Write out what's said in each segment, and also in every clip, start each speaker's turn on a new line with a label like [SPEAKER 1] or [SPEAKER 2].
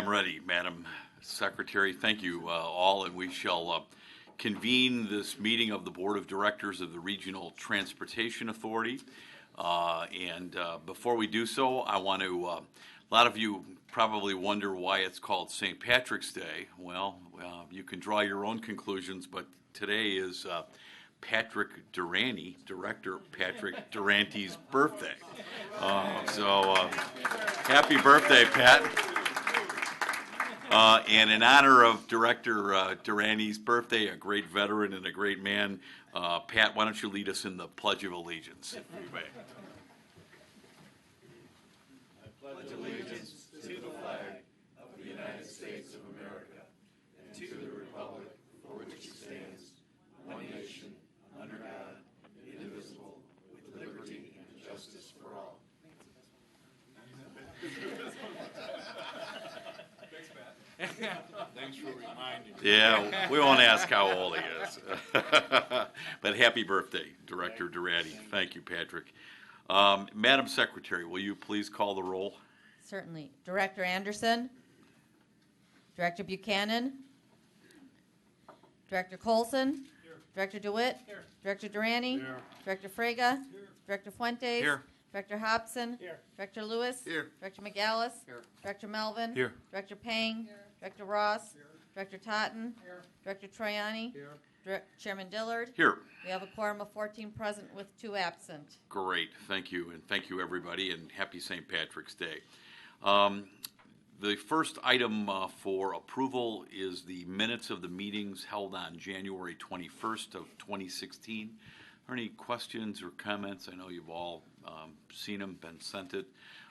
[SPEAKER 1] I'm ready, Madam Secretary. Thank you all, and we shall convene this meeting of the Board of Directors of the Regional Transportation Authority. Before we do so, I want to, a lot of you probably wonder why it's called St. Patrick's Day. Well, you can draw your own conclusions, but today is Patrick Durante, Director Patrick Durante's birthday. Happy birthday, Pat. And in honor of Director Durante's birthday, a great veteran and a great man, Pat, why don't you lead us in the Pledge of Allegiance, if you may.
[SPEAKER 2] I pledge allegiance to the flag of the United States of America and to the republic for which it stands, one nation, under God, indivisible, with liberty and justice for all. Thanks for reminding me.
[SPEAKER 1] Yeah, we won't ask how old he is. But happy birthday, Director Durante. Thank you, Patrick. Madam Secretary, will you please call the roll?
[SPEAKER 3] Certainly. Director Anderson? Director Buchanan? Director Colson? Here. Director DeWitt? Here. Director Durante?
[SPEAKER 2] Here.
[SPEAKER 3] Director Frega? Here. Director Fuentes?
[SPEAKER 2] Here.
[SPEAKER 3] Director Hobson?
[SPEAKER 2] Here.
[SPEAKER 3] Director Lewis?
[SPEAKER 2] Here.
[SPEAKER 3] Director McGallis?
[SPEAKER 2] Here.
[SPEAKER 3] Director Melvin?
[SPEAKER 2] Here.
[SPEAKER 3] Director Payne? Here. Director Ross? Here. Director Totten? Here. Director Troiani? Here. Chairman Dillard?
[SPEAKER 1] Here.
[SPEAKER 3] We have a quorum of 14 present with 2 absent.
[SPEAKER 1] Great, thank you, and thank you, everybody, and happy St. Patrick's Day. The first item for approval is the minutes of the meetings held on January 21st of 2016. Are there any questions or comments? I know you've all seen them, been sent it.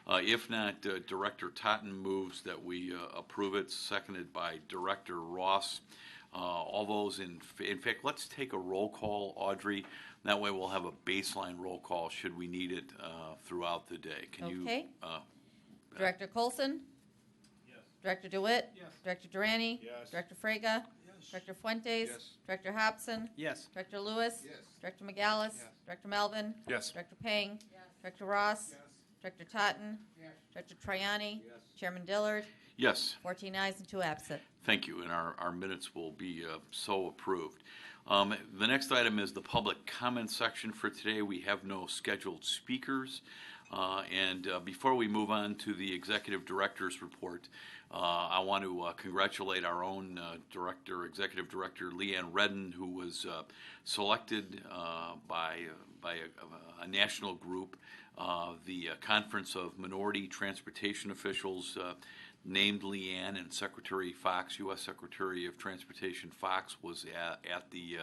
[SPEAKER 1] If not, Director Totten moves that we approve it, seconded by Director Ross. All those in fact, let's take a roll call, Audrey. That way we'll have a baseline roll call should we need it throughout the day. Can
[SPEAKER 3] okay.
[SPEAKER 1] you?
[SPEAKER 3] Director Colson?
[SPEAKER 2] Yes.
[SPEAKER 3] Director DeWitt?
[SPEAKER 2] Yes.
[SPEAKER 3] Director Durante?
[SPEAKER 2] Yes.
[SPEAKER 3] Director Frega?
[SPEAKER 2] Yes.
[SPEAKER 3] Director Fuentes?
[SPEAKER 2] Yes.
[SPEAKER 3] Director Hobson?
[SPEAKER 2] Yes.
[SPEAKER 3] Director Lewis?
[SPEAKER 2] Yes.
[SPEAKER 3] Director McGallis?
[SPEAKER 2] Yes.
[SPEAKER 3] Director Melvin?
[SPEAKER 2] Yes.
[SPEAKER 3] Director Payne? Yes. Director Ross?
[SPEAKER 2] Yes.
[SPEAKER 3] Director Totten?
[SPEAKER 2] Yes.
[SPEAKER 3] Director Troiani?
[SPEAKER 2] Yes.
[SPEAKER 3] Chairman Dillard?
[SPEAKER 1] Yes.
[SPEAKER 3] 14 ayes and 2 absent.
[SPEAKER 1] Thank you, and our minutes will be so approved. The next item is the public comment section for today. We have no scheduled speakers. Before we move on to the Executive Director's report, I want to congratulate our own Executive Director, Leanne Redden, who was selected by a national group. The Conference of Minority Transportation Officials named Leanne, and Secretary Fox, U.S. Secretary of Transportation Fox, was at the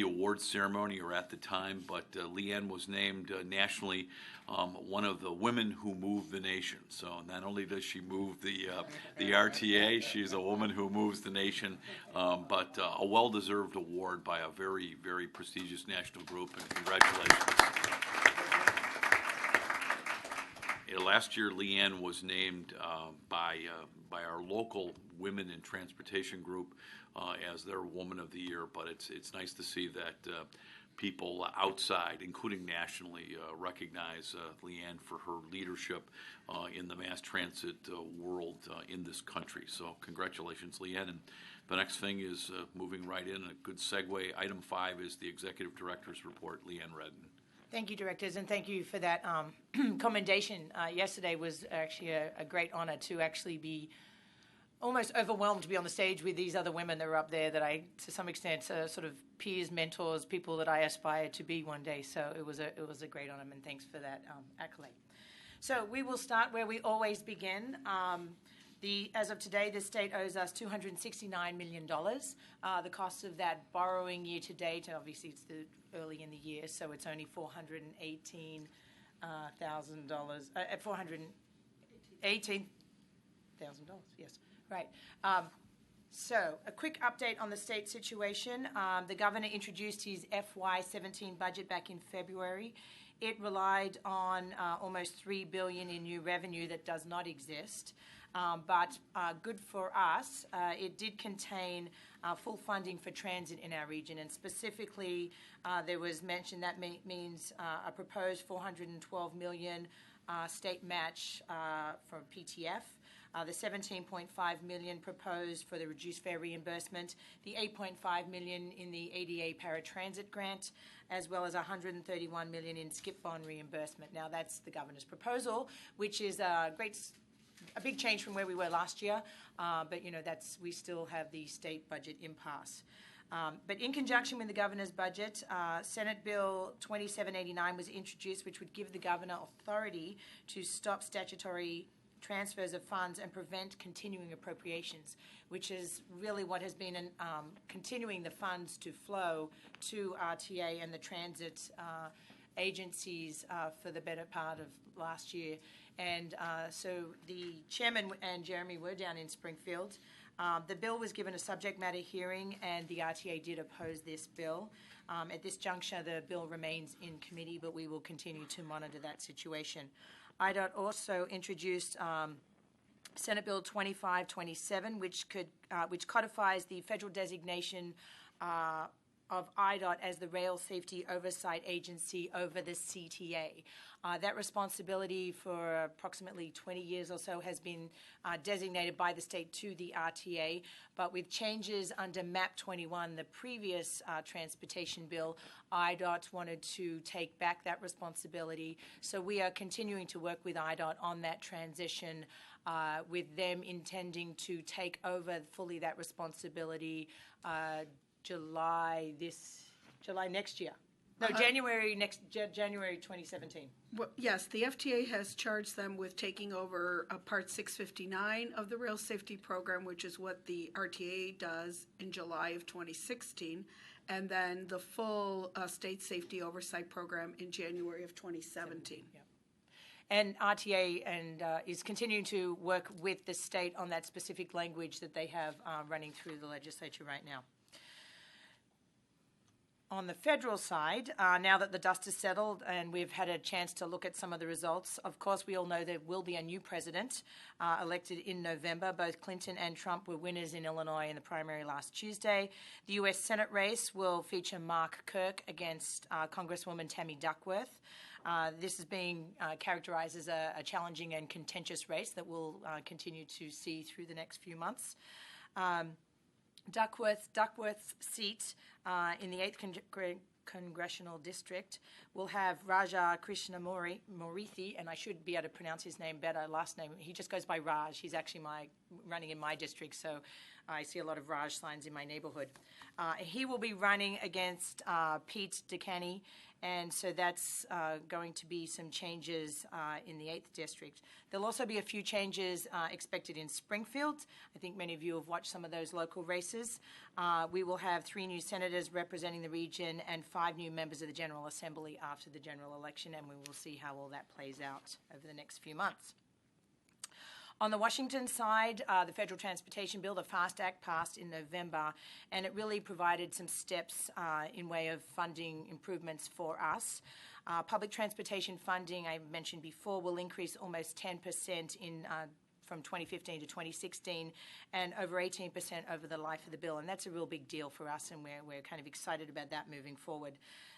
[SPEAKER 1] awards ceremony, or at the time. But Leanne was named nationally one of the women who move the nation. So not only does she move the RTA, she's a woman who moves the nation. But a well-deserved award by a very, very prestigious national group, and congratulations. Last year, Leanne was named by our local Women in Transportation group as their Woman of the Year. But it's nice to see that people outside, including nationally, recognize Leanne for her leadership in the mass transit world in this country. So congratulations, Leanne. And the next thing is moving right in, a good segue. Item 5 is the Executive Director's report. Leanne Redden.
[SPEAKER 4] Thank you, Directors, and thank you for that commendation. Yesterday was actually a great honor to actually be almost overwhelmed to be on the stage with these other women that were up there that I, to some extent, sort of peers, mentors, people that I aspire to be one day. So it was a great honor, and thanks for that accolade. So we will start where we always begin. As of today, the state owes us $269 million. The cost of that borrowing year to date, obviously it's early in the year, so it's only $418,000. $418,000, yes, right. So a quick update on the state situation. The governor introduced his FY17 budget back in February. It relied on almost $3 billion in new revenue that does not exist. But good for us, it did contain full funding for transit in our region, and specifically there was mentioned that means a proposed $412 million state match from PTF. The $17.5 million proposed for the reduced fare reimbursement, the $8.5 million in the ADA paratransit grant, as well as $131 million in skip bond reimbursement. Now, that's the governor's proposal, which is a big change from where we were last year, but we still have the state budget impasse. But in conjunction with the governor's budget, Senate Bill 2789 was introduced, which would give the governor authority to stop statutory transfers of funds and prevent continuing appropriations, which is really what has been continuing the funds to flow to RTA and the transit agencies for the better part of last year. And so the chairman and Jeremy were down in Springfield. The bill was given a subject matter hearing, and the RTA did oppose this bill. At this juncture, the bill remains in committee, but we will continue to monitor that situation. IDOT also introduced Senate Bill 2527, which codifies the federal designation of IDOT as the Rail Safety Oversight Agency over the CTA. That responsibility for approximately 20 years or so has been designated by the state to the RTA, but with changes under MAP 21, the previous transportation bill, IDOT wanted to take back that responsibility. So we are continuing to work with IDOT on that transition, with them intending to take over fully that responsibility July next year. No, January 2017.
[SPEAKER 5] Well, yes, the FTA has charged them with taking over Part 659 of the Rail Safety Program, which is what the RTA does in July of 2016, and then the full State Safety Oversight Program in January of 2017.
[SPEAKER 4] Yeah. And RTA is continuing to work with the state on that specific language that they have running through the legislature right now. On the federal side, now that the dust has settled and we've had a chance to look at some of the results, of course, we all know there will be a new president elected in November. Both Clinton and Trump were winners in Illinois in the primary last Tuesday. The U.S. Senate race will feature Mark Kirk against Congresswoman Tammy Duckworth. This is being characterized as a challenging and contentious race that we'll continue to see through the next few months. Duckworth's seat in the 8th Congressional District will have Raja Krishnamurthy, and I should be able to pronounce his name better, last name. He just goes by Raj. He's actually running in my district, so I see a lot of Raj signs in my neighborhood. He will be running against Pete DeCanny, and so that's going to be some changes in the 8th District. There'll also be a few changes expected in Springfield. I think many of you have watched some of those local races. We will have 3 new senators representing the region and 5 new members of the General Assembly after the general election, and we will see how all that plays out over the next few months. On the Washington side, the Federal Transportation Bill, the FAST Act, passed in November, and it really provided some steps in way of funding improvements for us. Public transportation funding, I mentioned before, will increase almost 10% from 2015 to 2016, and over 18% over the life of the bill. And that's a real big deal for us, and we're kind of excited about that moving forward.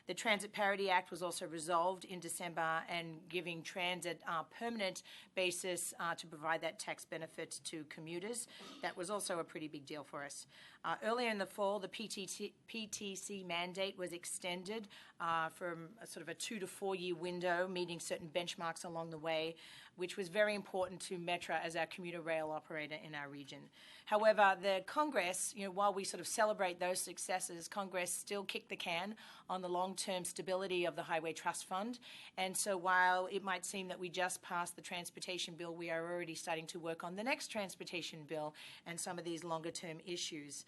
[SPEAKER 4] The Transit Parity Act was also resolved in December, and giving transit permanent basis to provide that tax benefit to commuters. That was also a pretty big deal for us. Earlier in the fall, the PTC mandate was extended from a sort of a 2 to 4 year window, meeting certain benchmarks along the way, which was very important to Metra as our commuter rail operator in our region. However, the Congress, while we sort of celebrate those successes, Congress still kicked the can on the long-term stability of the Highway Trust Fund. And so while it might seem that we just passed the transportation bill, we are already starting to work on the next transportation bill and some of these longer-term issues.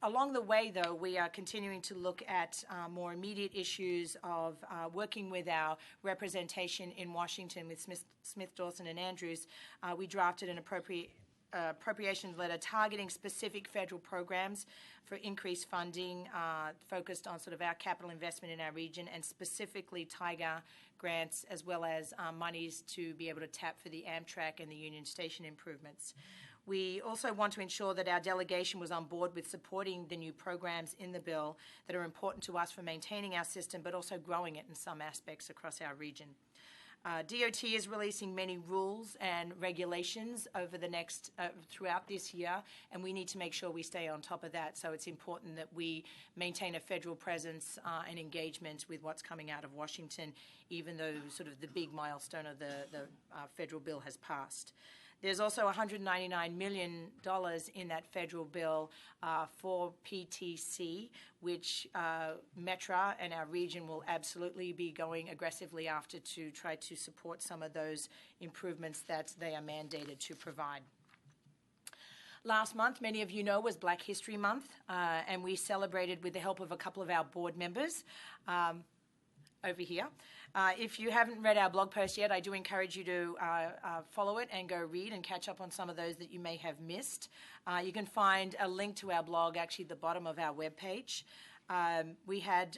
[SPEAKER 4] Along the way, though, we are continuing to look at more immediate issues of working with our representation in Washington with Smith, Dawson, and Andrews. We drafted an appropriations letter targeting specific federal programs for increased funding focused on sort of our capital investment in our region, and specifically Tiger grants, as well as monies to be able to tap for the Amtrak and the Union Station improvements. We also want to ensure that our delegation was on board with supporting the new programs in the bill that are important to us for maintaining our system, but also growing it in some aspects across our region. DOT is releasing many rules and regulations over the next throughout this year, and we need to make sure we stay on top of that. So it's important that we maintain a federal presence and engagement with what's coming out of Washington, even though sort of the big milestone of the federal bill has passed. There's also $199 million in that federal bill for PTC, which Metra and our region will absolutely be going aggressively after to try to support some of those improvements that they are mandated to provide. Last month, many of you know, was Black History Month, and we celebrated with the help of a couple of our board members over here. If you haven't read our blog post yet, I do encourage you to follow it and go read and catch up on some of those that you may have missed. You can find a link to our blog actually at the bottom of our webpage. We had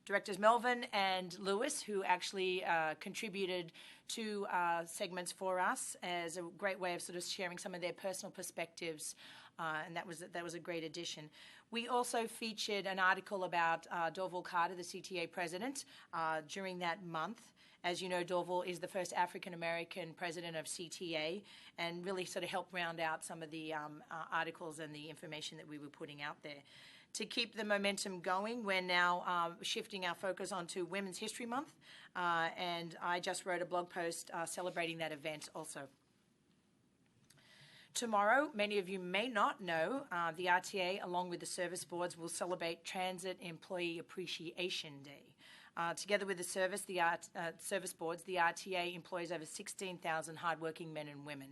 [SPEAKER 4] Directors Melvin and Lewis, who actually contributed two segments for us as a great way of sort of sharing some of their personal perspectives, and that was a great addition. We also featured an article about Dorval Carter, the CTA president, during that month. As you know, Dorval is the first African-American president of CTA, and really sort of helped round out some of the articles and the information that we were putting out there. To keep the momentum going, we're now shifting our focus onto Women's History Month, and I just wrote a blog post celebrating that event also. Tomorrow, many of you may not know, the RTA, along with the service boards, will celebrate Transit Employee Appreciation Day. Together with the service boards, the RTA employs over 16,000 hardworking men and women.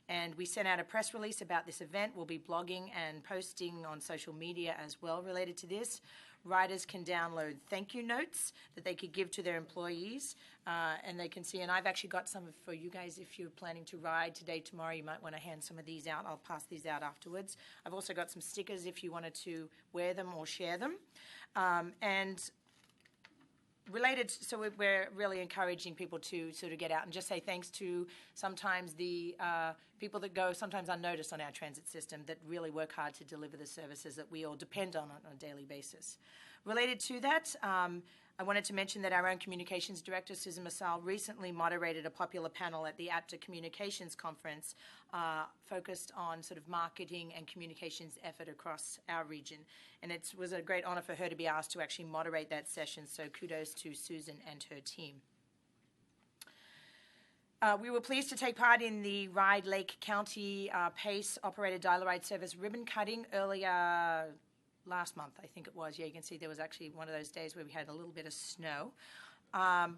[SPEAKER 4] And we sent out a press release about this event. We'll be blogging and posting on social media as well related to this. Riders can download thank you notes that they could give to their employees, and they can see. And I've actually got some for you guys. If you're planning to ride today, tomorrow, you might want to hand some of these out. I'll pass these out afterwards. I've also got some stickers if you wanted to wear them or share them. And related, so we're really encouraging people to sort of get out and just say thanks to sometimes the people that go sometimes unnoticed on our transit system that really work hard to deliver the services that we all depend on a daily basis. Related to that, I wanted to mention that our own communications director, Susan Massal, recently moderated a popular panel at the APTA Communications Conference focused on sort of marketing and communications effort across our region. And it was a great honor for her to be asked to actually moderate that session, so kudos to Susan and her team. We were pleased to take part in the Ride Lake County PACE-operated dial-a-ride service ribbon cutting earlier last month, I think it was. Yeah, you can see there was actually one of those days where we had a little bit of snow.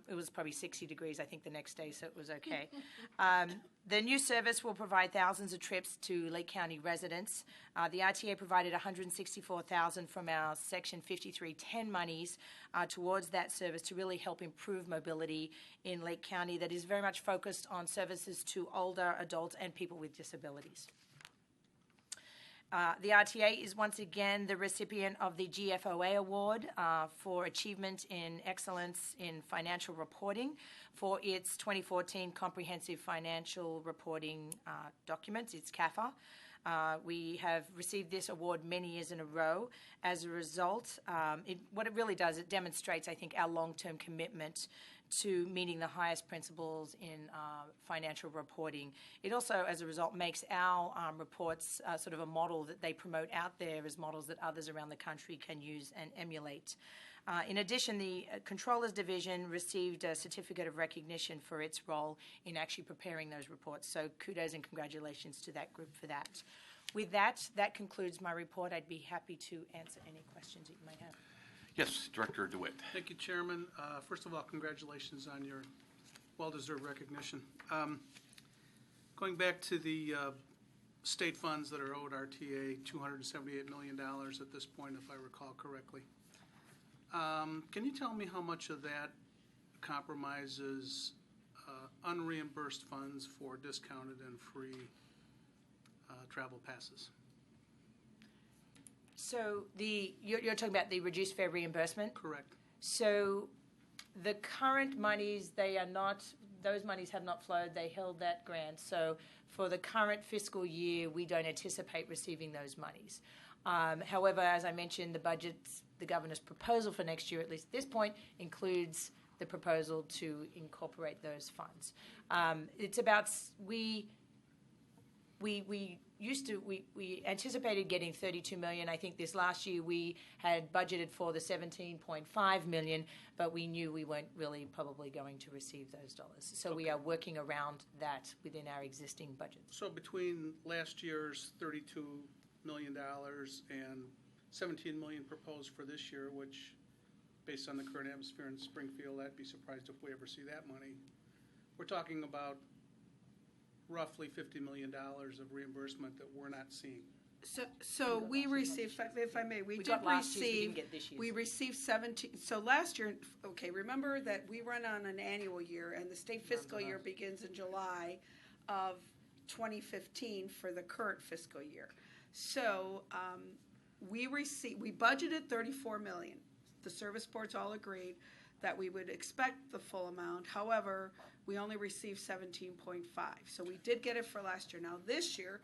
[SPEAKER 4] It was probably 60 degrees, I think, the next day, so it was okay. The new service will provide thousands of trips to Lake County residents. The RTA provided $164,000 from our Section 5310 monies towards that service to really help improve mobility in Lake County that is very much focused on services to older adults and people with disabilities. The RTA is once again the recipient of the GFOA Award for Achievement in Excellence in Financial Reporting for its 2014 Comprehensive Financial Reporting documents, its CAFA. We have received this award many years in a row. As a result, what it really does, it demonstrates, I think, our long-term commitment to meeting the highest principles in financial reporting. It also, as a result, makes our reports sort of a model that they promote out there as models that others around the country can use and emulate. In addition, the Controllers Division received a certificate of recognition for its role in actually preparing those reports. So kudos and congratulations to that group for that. With that, that concludes my report. I'd be happy to answer any questions that you might have.
[SPEAKER 1] Yes, Director DeWitt.
[SPEAKER 2] Thank you, Chairman. First of all, congratulations on your well-deserved recognition. Going back to the state funds that are owed RTA, $278 million at this point, if I recall correctly. Can you tell me how much of that compromises unreimbursed funds for discounted and free travel passes?
[SPEAKER 4] So you're talking about the reduced fare reimbursement?
[SPEAKER 2] Correct.
[SPEAKER 4] So the current monies, those monies have not flowed. They held that grant. So for the current fiscal year, we don't anticipate receiving those monies. However, as I mentioned, the governor's proposal for next year, at least at this point, includes the proposal to incorporate those funds. It's about we anticipated getting $32 million. I think this last year we had budgeted for the $17.5 million, but we knew we weren't really probably going to receive those dollars. So we are working around that within our existing budgets.
[SPEAKER 6] So between last year's $32 million and $17 million proposed for this year, which, based on the current atmosphere in Springfield, I'd be surprised if we ever see that money. We're talking about roughly $50 million of reimbursement that we're not seeing.
[SPEAKER 5] So we received, if I may, we did
[SPEAKER 4] got last year's, we
[SPEAKER 5] receive,
[SPEAKER 4] didn't get this year's.
[SPEAKER 5] we received 17, so last year, okay, remember that we run on an annual year, and the state fiscal year begins in July of 2015 for the current fiscal year. So we budgeted $34 million. The service boards all agreed that we would expect the full amount. However, we only received 17.5. So we did get it for last year. Now this year,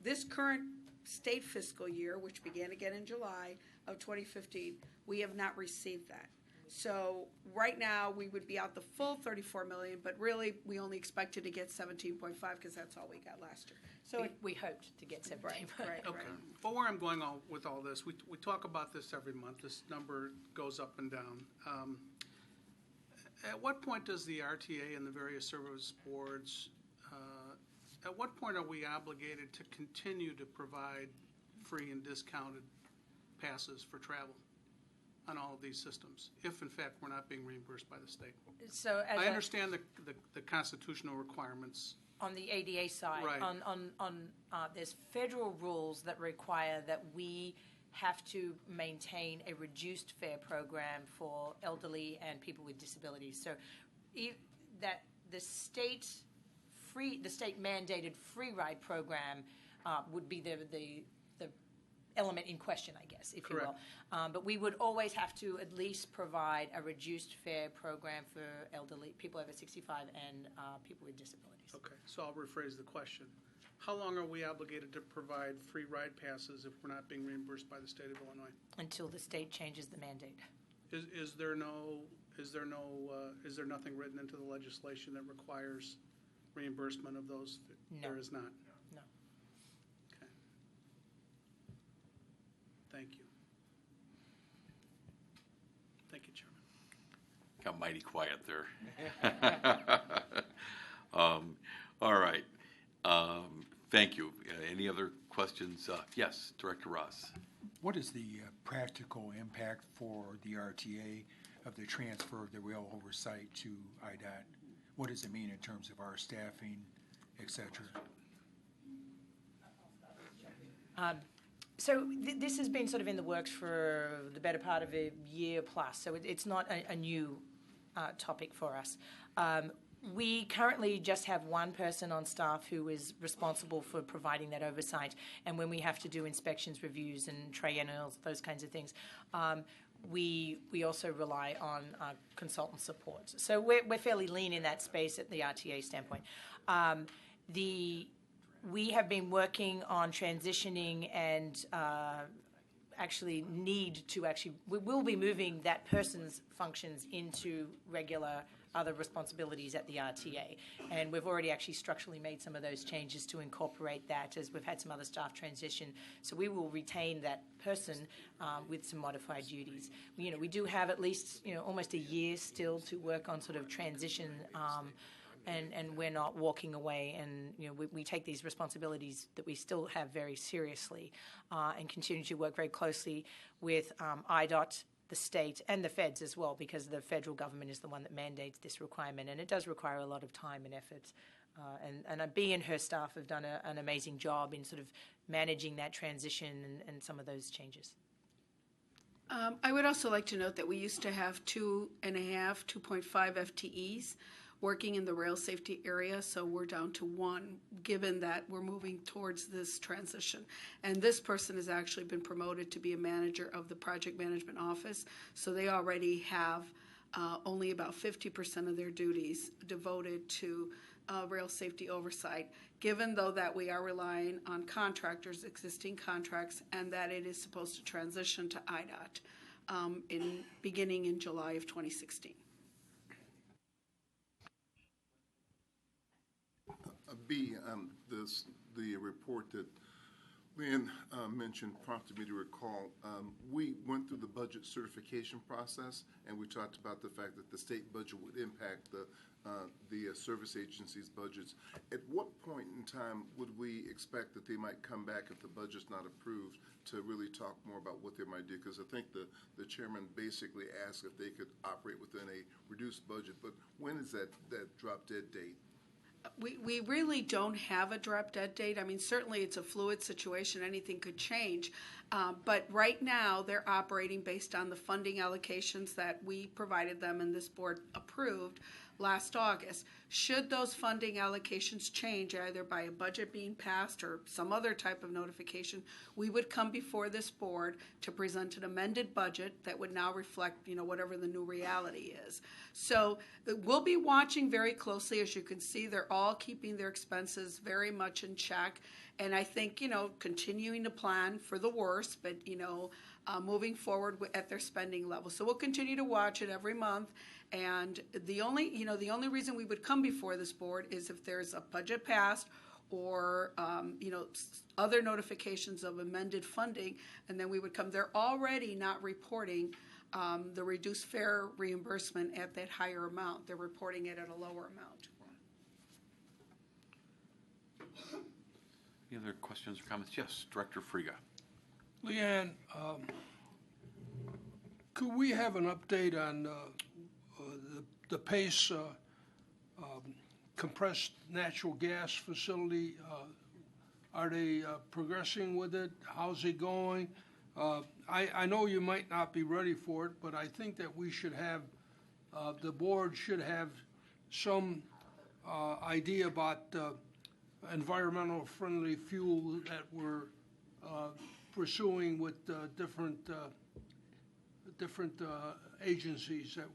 [SPEAKER 5] this current state fiscal year, which began again in July of 2015, we have not received that. So right now we would be out the full $34 million, but really we only expected to get 17.5 because that's all we got last year. So
[SPEAKER 4] we hoped to get 17.
[SPEAKER 5] right.
[SPEAKER 6] Okay. But where I'm going with all this, we talk about this every month. This number goes up and down. At what point does the RTA and the various service boards, at what point are we obligated to continue to provide free and discounted passes for travel on all of these systems, if in fact we're not being reimbursed by the state?
[SPEAKER 4] So as
[SPEAKER 6] I understand the constitutional requirements.
[SPEAKER 4] on the ADA side,
[SPEAKER 6] Right.
[SPEAKER 4] there's federal rules that require that we have to maintain a reduced fare program for elderly and people with disabilities. So that the state mandated free ride program would be the element in question, I guess, if
[SPEAKER 6] Correct.
[SPEAKER 4] you will. But we would always have to at least provide a reduced fare program for elderly, people over 65, and people with disabilities.
[SPEAKER 6] Okay, so I'll rephrase the question. How long are we obligated to provide free ride passes if we're not being reimbursed by the state of Illinois?
[SPEAKER 4] Until the state changes the mandate.
[SPEAKER 6] Is there nothing written into the legislation that requires reimbursement of those?
[SPEAKER 4] No.
[SPEAKER 6] There is not.
[SPEAKER 4] No.
[SPEAKER 6] Okay. Thank you. Thank you, Chairman.
[SPEAKER 1] Got mighty quiet there. All right. Thank you. Any other questions? Yes, Director Ross.
[SPEAKER 7] What is the practical impact for the RTA of the transfer of the rail oversight to IDOT? What does it mean in terms of our staffing, et cetera?
[SPEAKER 4] So this has been sort of in the works for the better part of a year plus, so it's not a new topic for us. We currently just have one person on staff who is responsible for providing that oversight, and when we have to do inspections, reviews, and triennials, those kinds of things, we also rely on consultant support. So we're fairly lean in that space at the RTA standpoint. We have been working on transitioning and we will be moving that person's functions into regular other responsibilities at the RTA. And we've already actually structurally made some of those changes to incorporate that, as we've had some other staff transition. So we will retain that person with some modified duties. We do have at least almost a year still to work on sort of transition, and we're not walking away. And we take these responsibilities that we still have very seriously, and continue to work very closely with IDOT, the state, and the feds as well, because the federal government is the one that mandates this requirement, and it does require a lot of time and effort. And Bea and her staff have done an amazing job in sort of managing that transition and some of those changes.
[SPEAKER 5] I would also like to note that we used to have 2.5 FTEs working in the rail safety area, so we're down to one, given that we're moving towards this transition. And this person has actually been promoted to be a manager of the project management office, so they already have only about 50% of their duties devoted to rail safety oversight, given though that we are relying on contractors, existing contracts, and that it is supposed to transition to IDOT beginning in July of 2016.
[SPEAKER 2] B, the report that Lynn mentioned prompted me to recall, we went through the budget certification process, and we talked about the fact that the state budget would impact the service agencies' budgets. At what point in time would we expect that they might come back if the budget's not approved to really talk more about what they might do? Because I think the chairman basically asked if they could operate within a reduced budget, but when is that drop dead date?
[SPEAKER 5] We really don't have a drop dead date. I mean, certainly it's a fluid situation. Anything could change. But right now, they're operating based on the funding allocations that we provided them and this board approved last August. Should those funding allocations change, either by a budget being passed or some other type of notification, we would come before this board to present an amended budget that would now reflect, whatever the new reality is. So we'll be watching very closely. As you can see, they're all keeping their expenses very much in check. And I think, continuing to plan for the worst, but, moving forward at their spending level. So we'll continue to watch it every month. And the only reason we would come before this board is if there's a budget passed or, other notifications of amended funding, and then we would come. They're already not reporting the reduced fare reimbursement at that higher amount. They're reporting it at a lower amount.
[SPEAKER 1] Any other questions or comments? Yes, Director Friga.
[SPEAKER 8] Leanne, could we have an update on the PACE compressed natural gas facility? Are they progressing with it? How's it going? I know you might not be ready for it, but I think that we should have, the board should have some idea about environmental friendly fuel that we're pursuing with different agencies that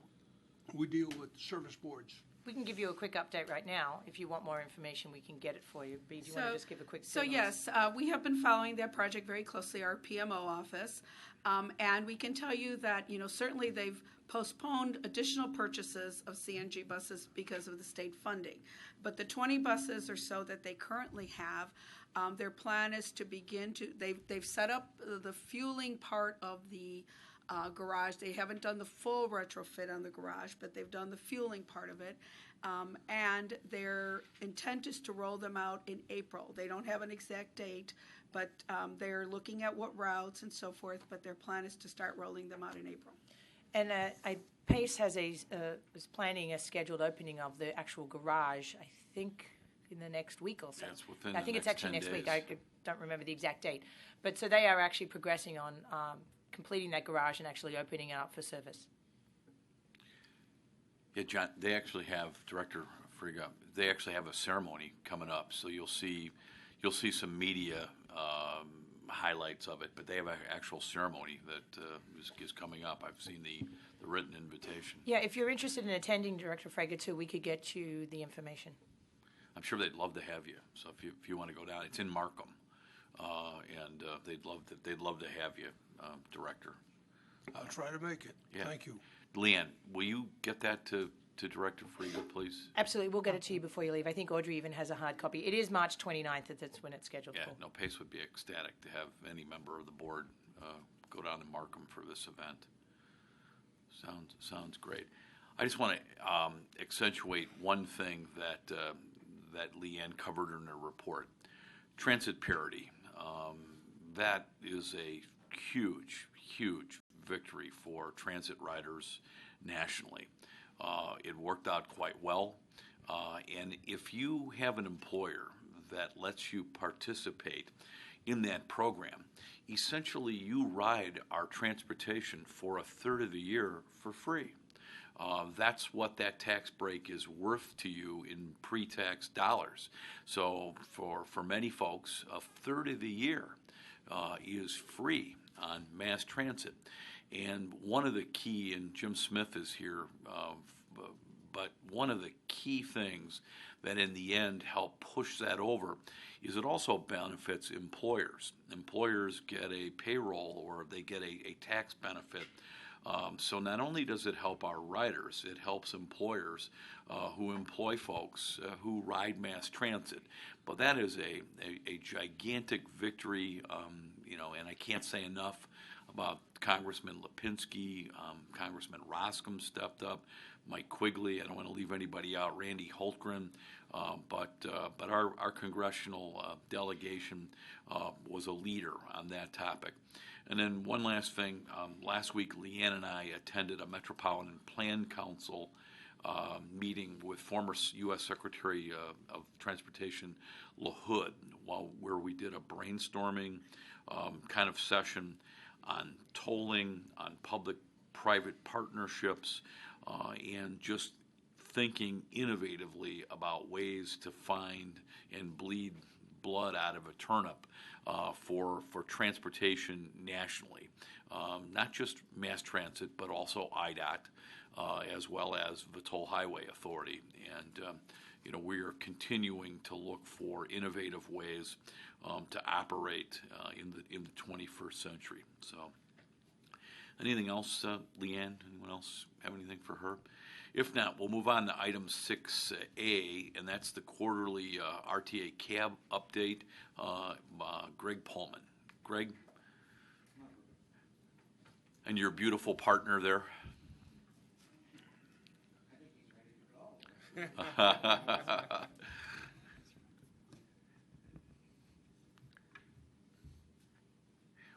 [SPEAKER 8] we deal with, service boards.
[SPEAKER 4] We can give you a quick update right now. If you want more information, we can get it for you. Bea, do you want to just give a quick
[SPEAKER 5] So
[SPEAKER 4] statement?
[SPEAKER 5] yes, we have been following that project very closely, our PMO office. And we can tell you that, certainly they've postponed additional purchases of CNG buses because of the state funding. But the 20 buses or so that they currently have, their plan is to begin to, they've set up the fueling part of the garage. They haven't done the full retrofit on the garage, but they've done the fueling part of it. And their intent is to roll them out in April. They don't have an exact date, but they're looking at what routes and so forth, but their plan is to start rolling them out in April.
[SPEAKER 4] And PACE is planning a scheduled opening of the actual garage, I think, in the next week or so.
[SPEAKER 1] Yeah, it's within
[SPEAKER 4] I
[SPEAKER 1] the
[SPEAKER 4] think it's
[SPEAKER 1] next
[SPEAKER 4] actually
[SPEAKER 1] 10
[SPEAKER 4] next week.
[SPEAKER 1] days.
[SPEAKER 4] I don't remember the exact date. But so they are actually progressing on completing that garage and actually opening it up for service.
[SPEAKER 1] Yeah, John, they actually have, Director Friga, they actually have a ceremony coming up, so you'll see some media highlights of it, but they have an actual ceremony that is coming up. I've seen the written invitation.
[SPEAKER 4] Yeah, if you're interested in attending, Director Fraga, too, we could get you the information.
[SPEAKER 1] I'm sure they'd love to have you. So if you want to go down, it's in Markham, and they'd love to have you, Director.
[SPEAKER 8] I'll try to make it.
[SPEAKER 1] Yeah.
[SPEAKER 8] Thank you.
[SPEAKER 1] Leanne, will you get that to Director Friga, please?
[SPEAKER 4] Absolutely. We'll get it to you before you leave. I think Audrey even has a hard copy. It is March 29th. That's when it's scheduled
[SPEAKER 1] Yeah,
[SPEAKER 4] for.
[SPEAKER 1] no, Pace would be ecstatic to have any member of the board go down to Markham for this event. Sounds great. I just want to accentuate one thing that Leanne covered in her report. Transit parity. That is a huge victory for transit riders nationally. It worked out quite well. And if you have an employer that lets you participate in that program, essentially you ride our transportation for a third of the year for free. That's what that tax break is worth to you in pre-tax dollars. So for many folks, a third of the year is free on mass transit. And one of the key, and Jim Smith is here, but one of the key things that in the end help push that over is it also benefits employers. Employers get a payroll or they get a tax benefit So not only does it help our riders, it helps employers who employ folks who ride mass transit. But that is a gigantic victory, and I can't say enough about Congressman Lipinski, Congressman Roscom stepped up, Mike Quigley. I don't want to leave anybody out. Randy Holtgren, but our congressional delegation was a leader on that topic. And then one last thing. Last week, Leanne and I attended a Metropolitan Plan Council meeting with former U.S. Secretary of Transportation LaHood, where we did a brainstorming kind of session on tolling, on public-private partnerships, and just thinking innovatively about ways to find and bleed blood out of a turnip for transportation nationally. Not just mass transit, but also IDOT, as well as the Toll Highway Authority. And we are continuing to look for innovative ways to operate in the 21st century. So, anything else, Leanne? Anyone else have anything for her? If not, we'll move on to item 6A, and that's the quarterly RTA cab update. Greg Pullman. Greg? And your beautiful partner there.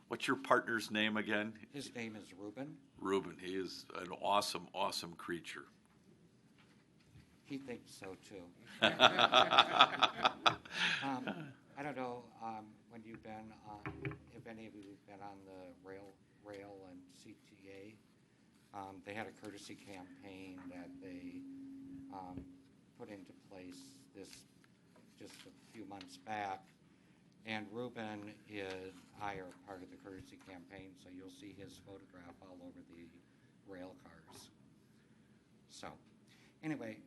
[SPEAKER 1] What's your partner's name again?
[SPEAKER 9] His name is Ruben.
[SPEAKER 1] Ruben. He is an awesome, awesome creature.
[SPEAKER 9] He thinks so too. I don't know when you've been on, if any of you have been on the rail and CTA. They had a courtesy campaign that they put into place just a few months back. And Ruben and I are part of the courtesy campaign, so you'll see his photograph all over the rail cars. So, anyway,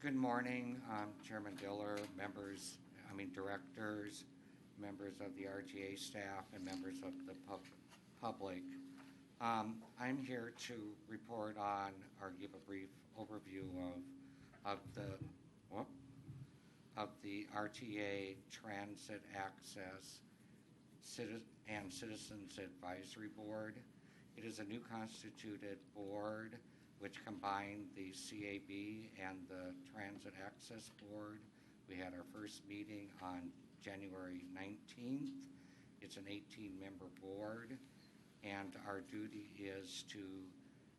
[SPEAKER 9] good morning, Chairman Diller, directors, members of the RTA staff, and members of the public. I'm here to report on or give a brief overview of the RTA Transit Access and Citizens Advisory Board. It is a new constituted board which combined the CAB and the Transit Access Board. We had our first meeting on January 19th. It's an 18-member board, and our duty is to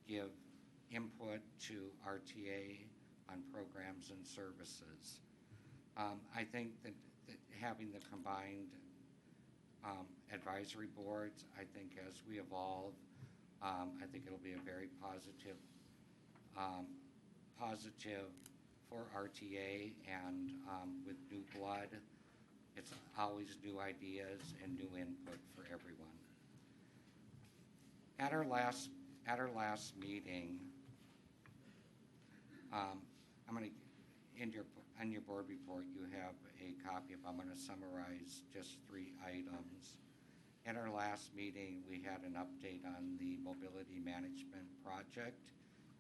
[SPEAKER 9] give input to RTA on programs and services. I think that having the combined advisory boards, I think as we evolve, I think it'll be a very positive for RTA, and with new blood, it's always new ideas and new input for everyone. At our last meeting, I'm going to, on your board report, you have a copy of, I'm going to summarize just 3 items. At our last meeting, we had an update on the mobility management project.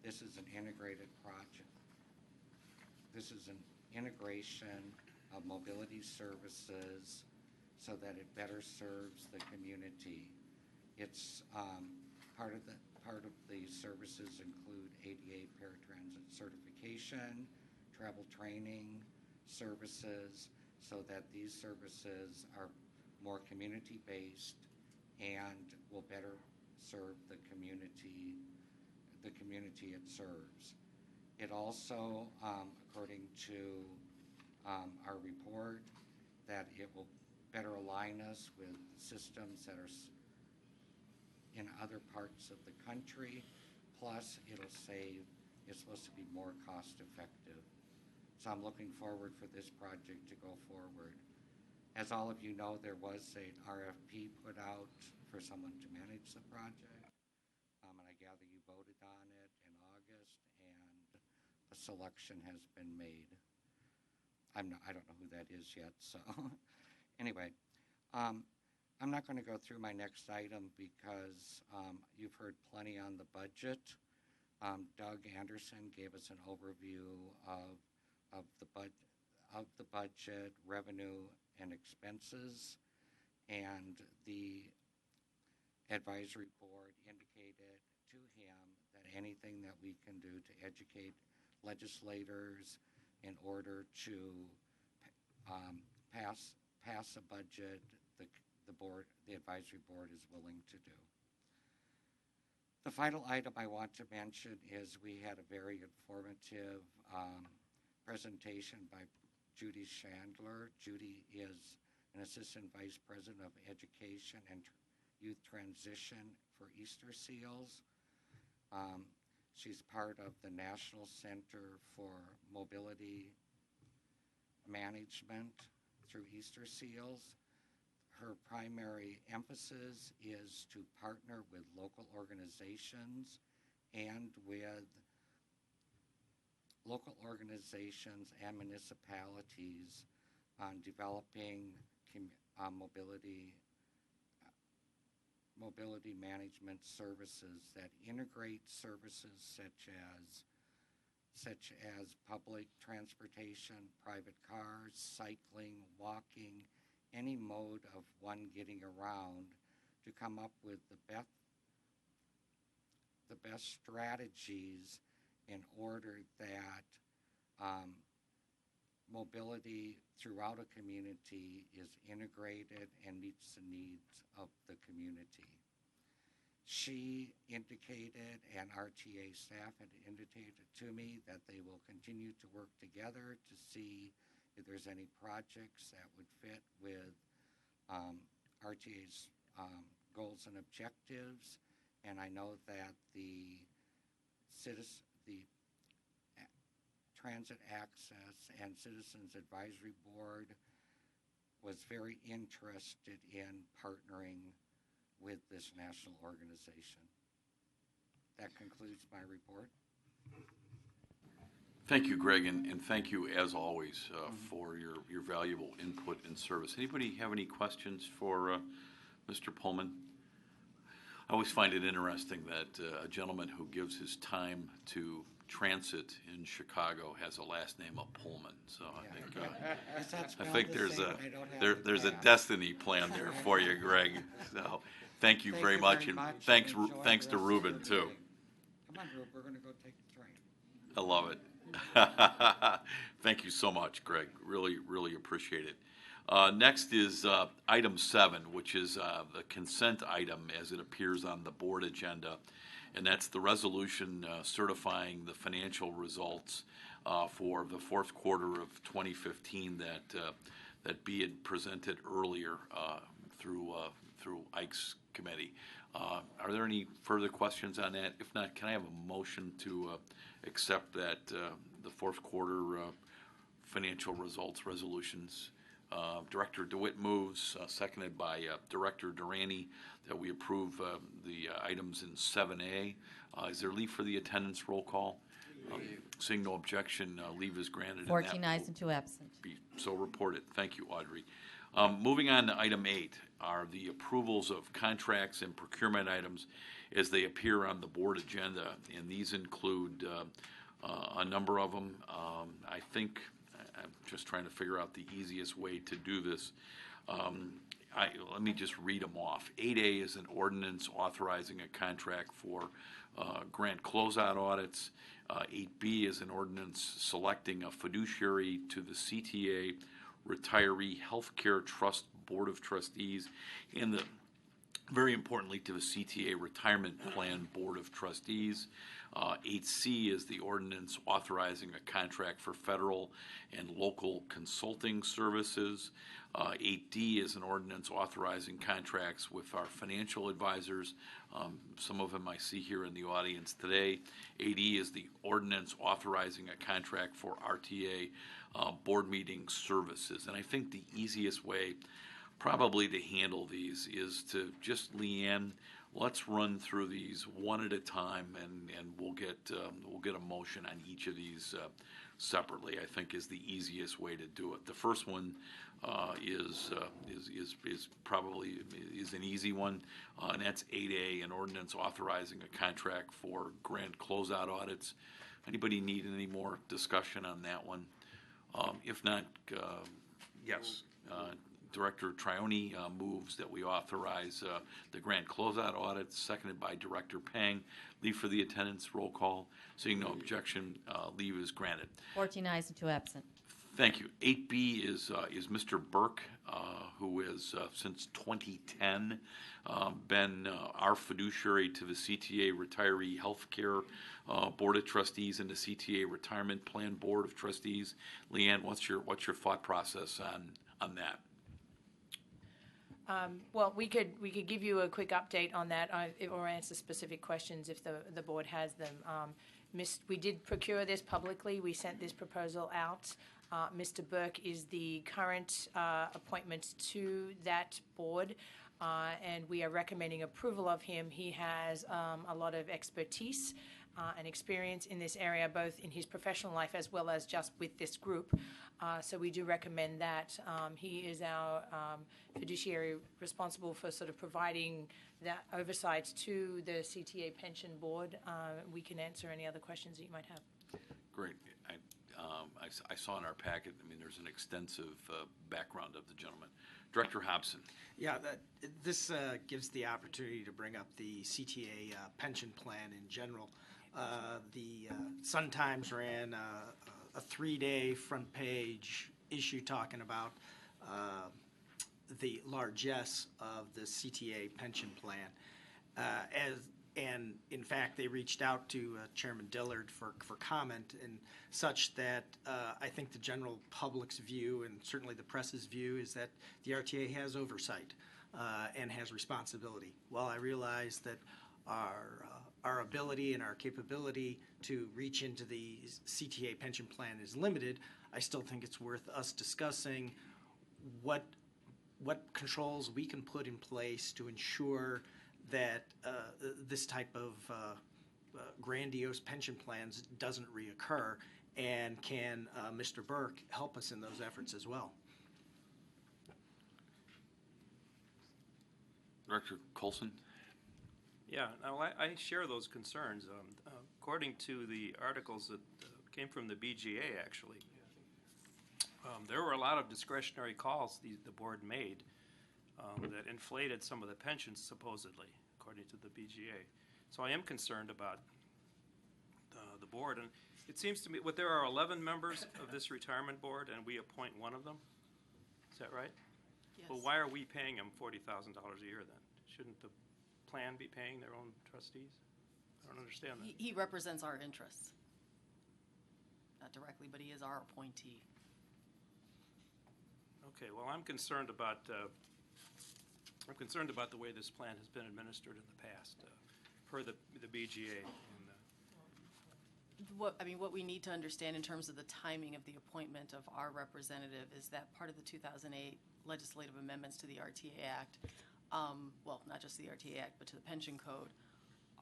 [SPEAKER 9] This is an integrated project. This is an integration of mobility services so that it better serves the community. It's part of the services include ADA paratransit certification, travel training services, so that these services are more community-based and will better serve the community it serves. It also, according to our report, that it will better align us with systems that are in other parts of the country, plus it's supposed to be more cost effective. So I'm looking forward for this project to go forward. As all of you know, there was an RFP put out for someone to manage the project, and I gather you voted on it in August, and a selection has been made. I don't know who that is yet, so anyway. I'm not going to go through my next item because you've heard plenty on the budget. Doug Anderson gave us an overview of the budget, revenue, and expenses, and the advisory board indicated to him that anything that we can do to educate legislators in order to pass a budget, the advisory board is willing to do. The final item I want to mention is we had a very informative presentation by Judy Chandler. Judy is an Assistant Vice President of Education and Youth Transition for Easter Seals. She's part of the National Center for Mobility Management through Easter Seals. Her primary emphasis is to partner with local organizations and with local organizations and municipalities on developing mobility management services that integrate services such as public transportation, private cars, cycling, walking, any mode of one getting around, to come up with the best strategies in order that mobility throughout a community is integrated and meets the needs of the community. She indicated, and RTA staff had indicated to me, that they will continue to work together to see if there's any projects that would fit with RTA's goals and objectives. And I know that the Transit Access and Citizens Advisory Board was very interested in partnering with this national organization. That concludes my report.
[SPEAKER 1] Thank you, Greg, and thank you, as always, for your valuable input and service. Anybody have any questions for Mr. Pullman? I always find it interesting that a gentleman who gives his time to transit in Chicago has a last name of Pullman. So I think there's a destiny plan there for you, Greg. So thank you very much, and thanks to Ruben too.
[SPEAKER 9] Come on, Ruben, we're going to go take the train.
[SPEAKER 1] I love it. Thank you so much, Greg. Really, really appreciate it. Next is item 7, which is the consent item as it appears on the board agenda, and that's the resolution certifying the financial results for the fourth quarter of 2015 that B had presented earlier through Ike's committee. Are there any further questions on that? If not, can I have a motion to accept that the fourth quarter financial results resolutions? Director DeWitt moves, seconded by Director Durrani, that we approve the items in 7A. Is there leave for the attendance roll call? Seeing no objection, leave is granted.
[SPEAKER 3] 14 ayes and 2 absent.
[SPEAKER 1] So reported. Thank you, Audrey. Moving on to item 8 are the approvals of contracts and procurement items as they appear on the board agenda, and these include a number of them. I think I'm just trying to figure out the easiest way to do this. Let me just read them off. 8A is an ordinance authorizing a contract for grant closeout audits. 8B is an ordinance selecting a fiduciary to the CTA Retiree Healthcare Trust Board of Trustees and very importantly to the CTA Retirement Plan Board of Trustees. 8C is the ordinance authorizing a contract for federal and local consulting services. 8D is an ordinance authorizing contracts with our financial advisors. Some of them I see here in the audience today. 8E is the ordinance authorizing a contract for RTA board meeting services. And I think the easiest way probably to handle these is to just, Leanne, let's run through these one at a time, and we'll get a motion on each of these separately. I think is the easiest way to do it. The first one is probably an easy one, and that's 8A, an ordinance authorizing a contract for grant closeout audits. Anybody need any more discussion on that one? If not, yes. Director Trione moves that we authorize the grant closeout audit, seconded by Director Pang. Leave for the attendance, roll call. Seeing no objection, leave is granted.
[SPEAKER 3] 14 ayes and 2 absent.
[SPEAKER 1] Thank you. 8B is Mr. Burke, who has since 2010 been our fiduciary to the CTA Retiree Healthcare Board of Trustees and the CTA Retirement Plan Board of Trustees. Leanne, what's your thought process on that?
[SPEAKER 4] Well, we could give you a quick update on that, or answer specific questions if the board has them. We did procure this publicly. We sent this proposal out. Mr. Burke is the current appointment to that board, and we are recommending approval of him. He has a lot of expertise and experience in this area, both in his professional life as well as just with this group. So we do recommend that. He is our fiduciary responsible for sort of providing that oversight to the CTA Pension Board. We can answer any other questions that you might have.
[SPEAKER 1] Great. I saw in our packet, I mean, there's an extensive background of the gentleman. Director Hobson.
[SPEAKER 10] Yeah, this gives the opportunity to bring up the CTA pension plan in general. The Sun-Times ran a 3-day front page issue talking about the largesse of the CTA pension plan. And in fact, they reached out to Chairman Dillard for comment, and such that I think the general public's view, and certainly the press's view, is that the RTA has oversight and has responsibility. While I realize that our ability and our capability to reach into the CTA pension plan is limited, I still think it's worth us discussing what controls we can put in place to ensure that this type of grandiose pension plans doesn't reoccur, and can Mr. Burke help us in those efforts as well?
[SPEAKER 1] Director Colson.
[SPEAKER 11] Yeah, now I share those concerns. According to the articles that came from the BGA, actually, there were a lot of discretionary calls the board made that inflated some of the pensions, supposedly, according to the BGA. So I am concerned about the board, and it seems to me, there are 11 members of this retirement board, and we appoint one of them. Is that right?
[SPEAKER 12] Yes.
[SPEAKER 11] Well, why are we paying them $40,000 a year then? Shouldn't the plan be paying their own trustees? I don't understand that.
[SPEAKER 12] He represents our interests. Not directly, but he is our appointee.
[SPEAKER 11] Okay, well, I'm concerned about the way this plan has been administered in the past, per the BGA.
[SPEAKER 12] What we need to understand in terms of the timing of the appointment of our representative is that part of the 2008 legislative amendments to the RTA Act, well, not just the RTA Act, but to the pension code,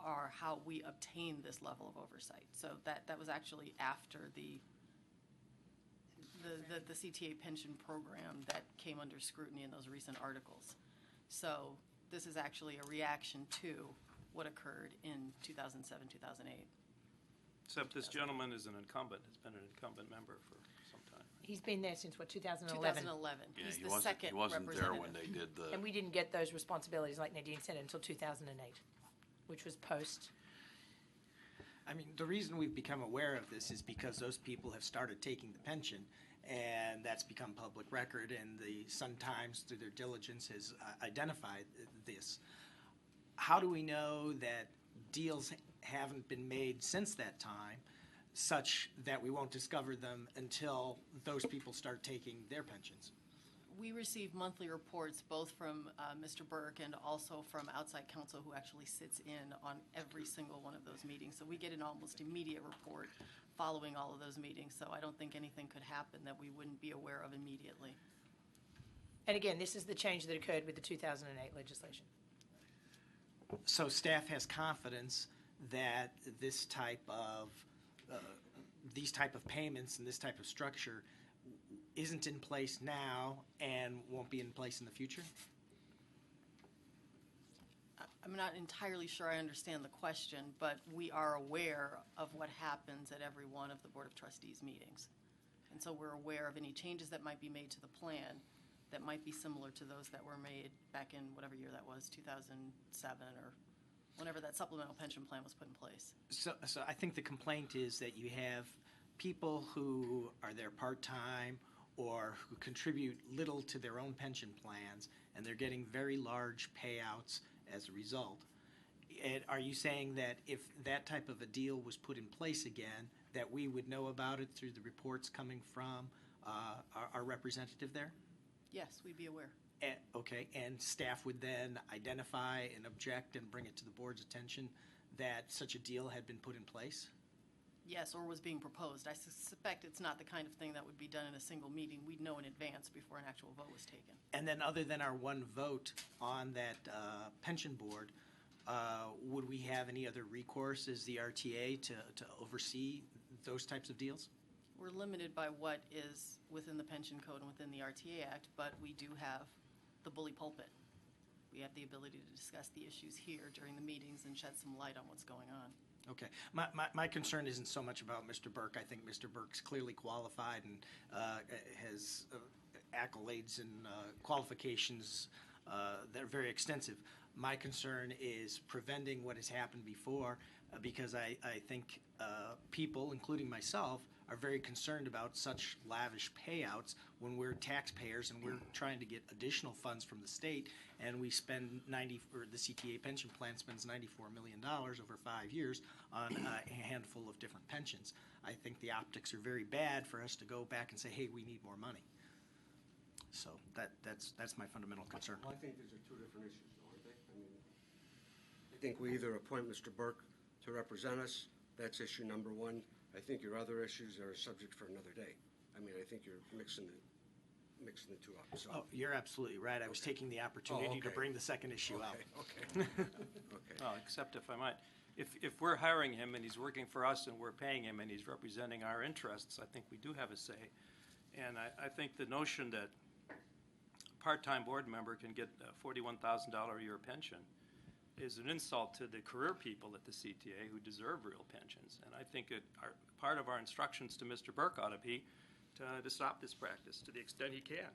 [SPEAKER 12] are how we obtain this level of oversight. So that was actually after the CTA pension program that came under scrutiny in those recent articles. So this is actually a reaction to what occurred in 2007, 2008.
[SPEAKER 11] Except this gentleman is an incumbent, has been an incumbent member for some time.
[SPEAKER 4] He's been there since, what, 2011?
[SPEAKER 12] 2011.
[SPEAKER 1] Yeah,
[SPEAKER 12] He's
[SPEAKER 1] he
[SPEAKER 12] the
[SPEAKER 1] wasn't,
[SPEAKER 12] second
[SPEAKER 1] he wasn't there when
[SPEAKER 12] representative.
[SPEAKER 1] they did the.
[SPEAKER 4] And we didn't get those responsibilities, like Nadine said, until 2008, which was post.
[SPEAKER 10] I mean, the reason we've become aware of this is because those people have started taking the pension, and that's become public record, and the Sun-Times, through their diligence, has identified this. How do we know that deals haven't been made since that time, such that we won't discover them until those people start taking their pensions?
[SPEAKER 12] We receive monthly reports both from Mr. Burke and also from outside counsel who actually sits in on every single one of those meetings. So we get an almost immediate report following all of those meetings. So I don't think anything could happen that we wouldn't be aware of immediately.
[SPEAKER 4] And again, this is the change that occurred with the 2008 legislation.
[SPEAKER 10] So staff has confidence that this type of, these type of payments and this type of structure isn't in place now and won't be in place in the future?
[SPEAKER 12] I'm not entirely sure I understand the question, but we are aware of what happens at every one of the Board of Trustees meetings. And so we're aware of any changes that might be made to the plan that might be similar to those that were made back in whatever year that was, 2007 or whenever that supplemental pension plan was put in place.
[SPEAKER 10] So I think the complaint is that you have people who are there part-time or who contribute little to their own pension plans, and they're getting very large payouts as a result. And are you saying that if that type of a deal was put in place again, that we would know about it through the reports coming from our representative there?
[SPEAKER 12] Yes, we'd be aware.
[SPEAKER 10] Okay, and staff would then identify and object and bring it to the board's attention that such a deal had been put in place?
[SPEAKER 12] Yes, or was being proposed. I suspect it's not the kind of thing that would be done in a single meeting. We'd know in advance before an actual vote was taken.
[SPEAKER 10] And then other than our one vote on that pension board, would we have any other recourse as the RTA to oversee those types of deals?
[SPEAKER 12] We're limited by what is within the pension code and within the RTA Act, but we do have the bully pulpit. We have the ability to discuss the issues here during the meetings and shed some light on what's going on.
[SPEAKER 10] Okay. My concern isn't so much about Mr. Burke. I think Mr. Burke's clearly qualified and has accolades and qualifications that are very extensive. My concern is preventing what has happened before because I think people, including myself, are very concerned about such lavish payouts when we're taxpayers and we're trying to get additional funds from the state, and we spend the CTA pension plan spends $94 million over 5 years on a handful of different pensions. I think the optics are very bad for us to go back and say, hey, we need more money. So that's my fundamental concern.
[SPEAKER 13] Well, I think these are two different issues, though, aren't they? I mean, I think we either appoint Mr. Burke to represent us. That's issue number one. I think your other issues are a subject for another day. I mean, I think you're mixing the two up. So.
[SPEAKER 10] Oh, you're absolutely right. I was taking the opportunity to bring the second issue out.
[SPEAKER 13] Okay.
[SPEAKER 11] Well, except if I might, if we're hiring him and he's working for us and we're paying him and he's representing our interests, I think we do have a say. And I think the notion that a part-time board member can get a $41,000 a year pension is an insult to the career people at the CTA who deserve real pensions. And I think part of our instructions to Mr. Burke ought to be to stop this practice to the extent he can.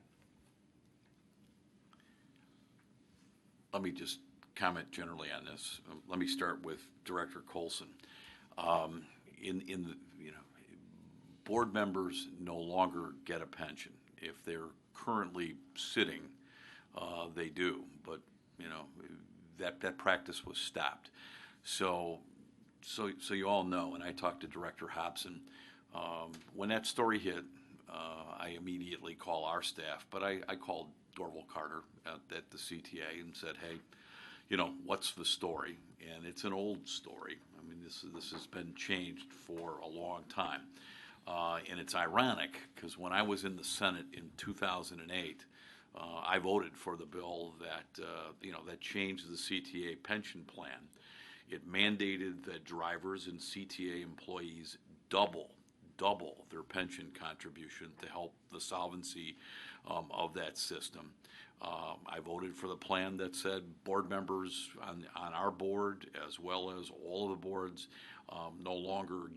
[SPEAKER 1] Let me just comment generally on this. Let me start with Director Colson. Board members no longer get a pension. If they're currently sitting, they do. But that practice was stopped. So you all know, and I talked to Director Hobson, when that story hit, I immediately call our staff, but I called Dorval Carter at the CTA and said, hey, what's the story? And it's an old story. I mean, this has been changed for a long time. And it's ironic because when I was in the Senate in 2008, I voted for the bill that changed the CTA pension plan. It mandated that drivers and CTA employees double their pension contribution to help the solvency of that system. I voted for the plan that said board members on our board, as well as all of the boards, no longer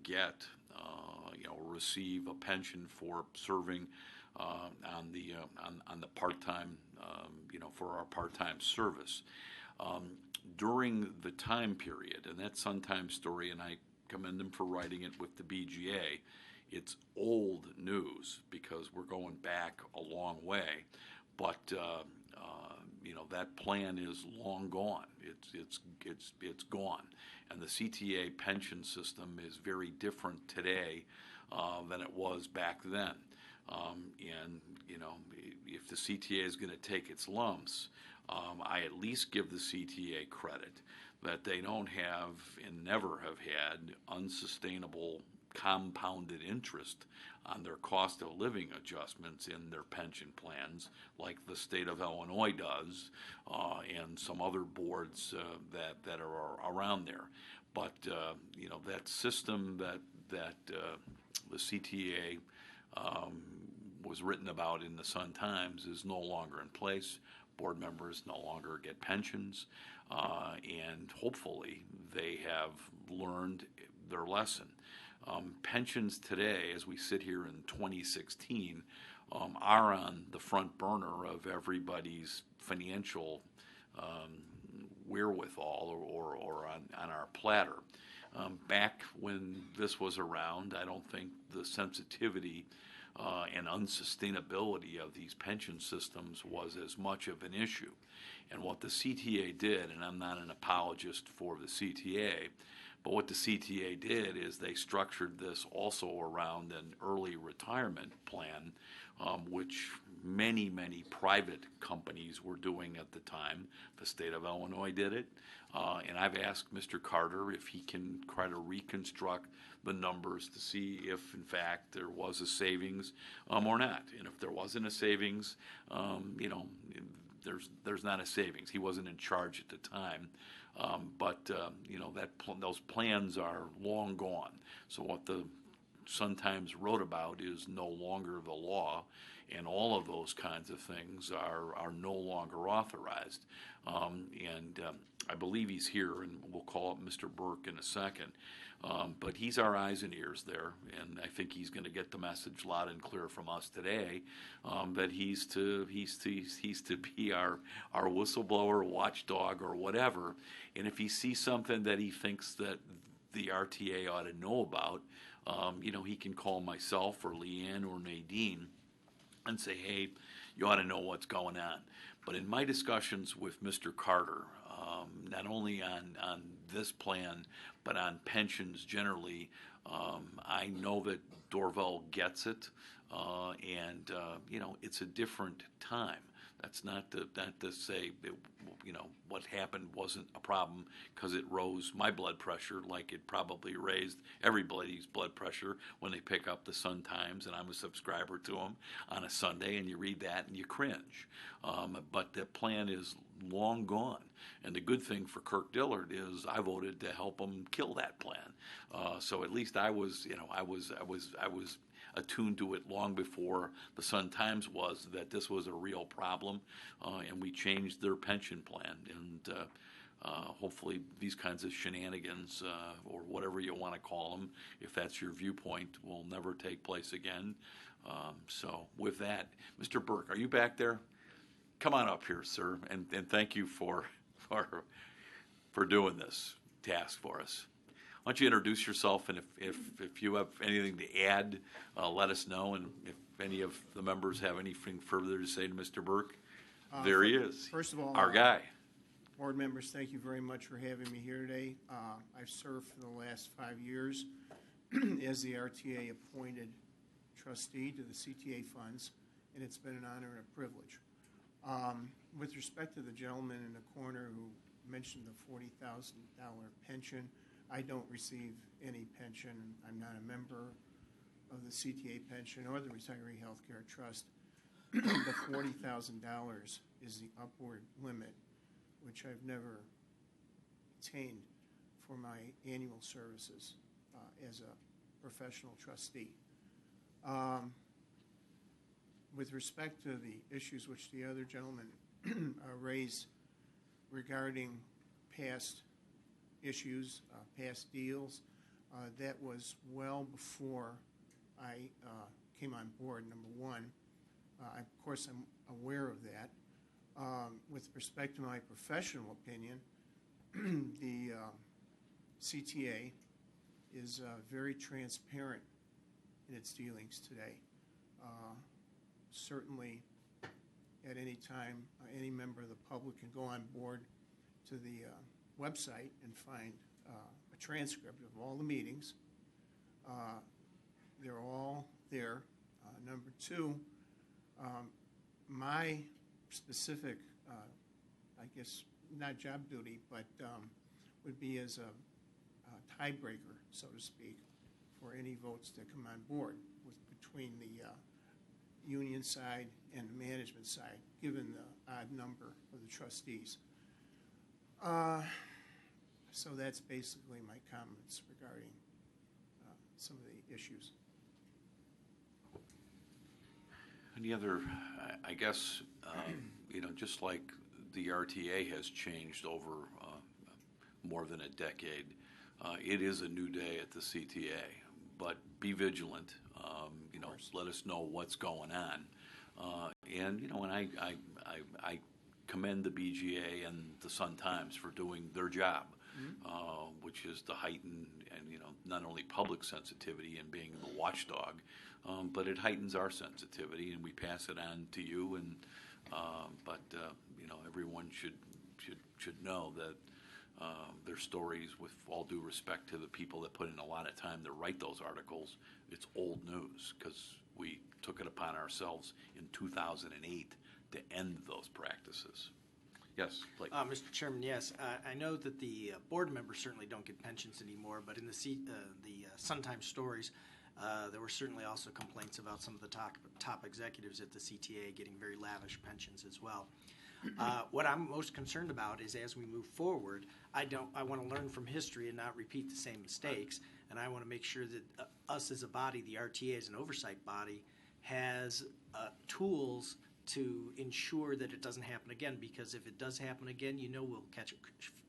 [SPEAKER 1] receive a pension for serving on the part-time, for our part-time service. During the time period, and that Sun Times story, and I commend them for writing it with the BGA, it's old news because we're going back a long way, but that plan is long gone. It's gone, and the CTA pension system is very different today than it was back then. And if the CTA is going to take its lumps, I at least give the CTA credit that they don't have and never have had unsustainable compounded interest on their cost of living adjustments in their pension plans, like the state of Illinois does, and some other boards that are around there. But that system that the CTA was written about in the Sun-Times is no longer in place. Board members no longer get pensions, and hopefully they have learned their lesson. Pensions today, as we sit here in 2016, are on the front burner of everybody's financial wherewithal or on our platter. Back when this was around, I don't think the sensitivity and unsustainability of these pension systems was as much of an issue. And what the CTA did, and I'm not an apologist for the CTA, but what the CTA did is they structured this also around an early retirement plan, which many private companies were doing at the time. The state of Illinois did it. And I've asked Mr. Carter if he can try to reconstruct the numbers to see if, in fact, there was a savings or not. And if there wasn't a savings, there's not a savings. He wasn't in charge at the time. Those plans are long gone. So what the Sun-Times wrote about is no longer the law, and all of those kinds of things are no longer authorized. I believe he's here, and we'll call up Mr. Burke in a second. But he's our eyes and ears there, and I think he's going to get the message loud and clear from us today that he's to be our whistleblower, watchdog, or whatever. And if he sees something that he thinks that the RTA ought to know about, he can call myself or Leanne or Nadine and say, hey, you ought to know what's going on. But in my discussions with Mr. Carter, not only on this plan, but on pensions generally, I know that Dorval gets it, and it's a different time. That's not to say what happened wasn't a problem, because it rose my blood pressure like it probably raised everybody's blood pressure when they pick up the Sun-Times, and I'm a subscriber to them on a Sunday, and you read that and you cringe. But the plan is long gone, and the good thing for Kirk Dillard is I voted to help him kill that plan. So at least I was attuned to it long before the Sun-Times was, that this was a real problem, and we changed their pension plan. And hopefully these kinds of shenanigans, or whatever you want to call them, if that's your viewpoint, will never take place again. So with that, Mr. Burke, are you back there? Come on up here, sir, and thank you for doing this task for us. Why don't you introduce yourself, and if you have anything to add, let us know, and if any of the members have anything further to say to Mr. Burke, there he is.
[SPEAKER 14] First of all,
[SPEAKER 1] our guy.
[SPEAKER 14] Board members, thank you very much for having me here today. I've served for the last 5 years as the RTA appointed trustee to the CTA funds, and it's been an honor and a privilege. With respect to the gentleman in the corner who mentioned the $40,000 pension, I don't receive any pension. I'm not a member of the CTA pension or the Retiree Healthcare Trust. The $40,000 is the upward limit, which I've never attained for my annual services as a professional trustee. With respect to the issues which the other gentleman raised regarding past issues, past deals, that was well before I came on board, number one. Of course, I'm aware of that. With respect to my professional opinion, the CTA is very transparent in its dealings today. Certainly, at any time, any member of the public can go on board to the website and find a transcript of all the meetings. They're all there. Number two, my specific, I guess, not job duty, but would be as a tiebreaker, so to speak, for any votes that come on board between the union side and the management side, given the odd number of the trustees. So that's basically my comments regarding some of the issues.
[SPEAKER 1] Any other, I guess, just like the RTA has changed over more than a decade, it is a new day at the CTA, but be vigilant, let us know what's going on. And I commend the BGA and the Sun-Times for doing their job, which is to heighten and not only public sensitivity and being the watchdog, but it heightens our sensitivity and we pass it on to you. And but everyone should know that their stories, with all due respect to the people that put in a lot of time to write those articles, it's old news because we took it upon ourselves in 2008 to end those practices. Yes, Blake.
[SPEAKER 10] Mr. Chairman, yes. I know that the board members certainly don't get pensions anymore, but in the Sun-Times stories, there were certainly also complaints about some of the top executives at the CTA getting very lavish pensions as well. What I'm most concerned about is as we move forward, I want to learn from history and not repeat the same mistakes, and I want to make sure that us as a body, the RTA as an oversight body, has tools to ensure that it doesn't happen again, because if it does happen again, we'll catch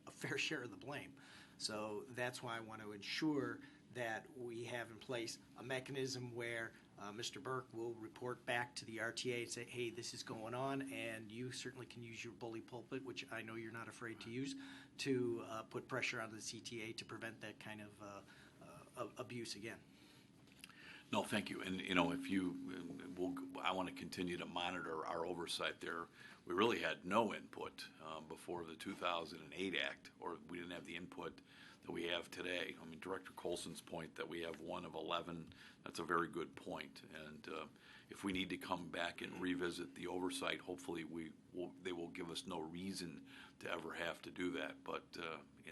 [SPEAKER 10] a fair share of the blame. So that's why I want to ensure that we have in place a mechanism where Mr. Burke will report back to the RTA and say, hey, this is going on, and you certainly can use your bully pulpit, which I know you're not afraid to use, to put pressure on the CTA to prevent that kind of abuse again.
[SPEAKER 1] No, thank you. And I want to continue to monitor our oversight there. We really had no input before the 2008 Act, or we didn't have the input that we have today. I mean, Director Colson's point that we have one of 11, that's a very good point. And if we need to come back and revisit the oversight, hopefully they will give us no reason to ever have to do that. But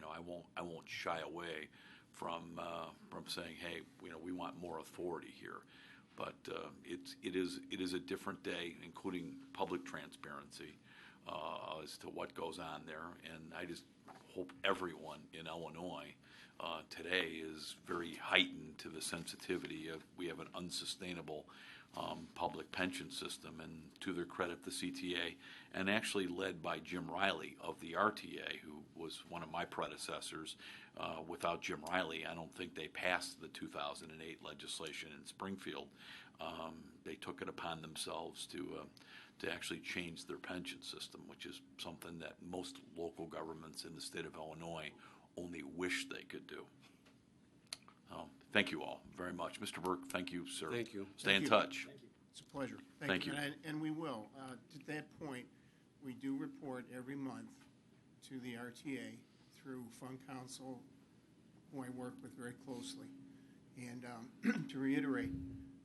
[SPEAKER 1] I won't shy away from saying, hey, we want more authority here. But it is a different day, including public transparency as to what goes on there. And I just hope everyone in Illinois today is very heightened to the sensitivity of we have an unsustainable public pension system. And to their credit, the CTA, and actually led by Jim Riley of the RTA, who was one of my predecessors. Without Jim Riley, I don't think they passed the 2008 legislation in Springfield. They took it upon themselves to actually change their pension system, which is something that most local governments in the state of Illinois only wish they could do. Thank you all very much. Mr. Burke, thank you, sir.
[SPEAKER 13] Thank you.
[SPEAKER 1] Stay in touch.
[SPEAKER 14] Thank you. It's a pleasure.
[SPEAKER 1] Thank you.
[SPEAKER 14] And we will. To that point, we do report every month to the RTA through Fund Council, who I work with very closely. And to reiterate,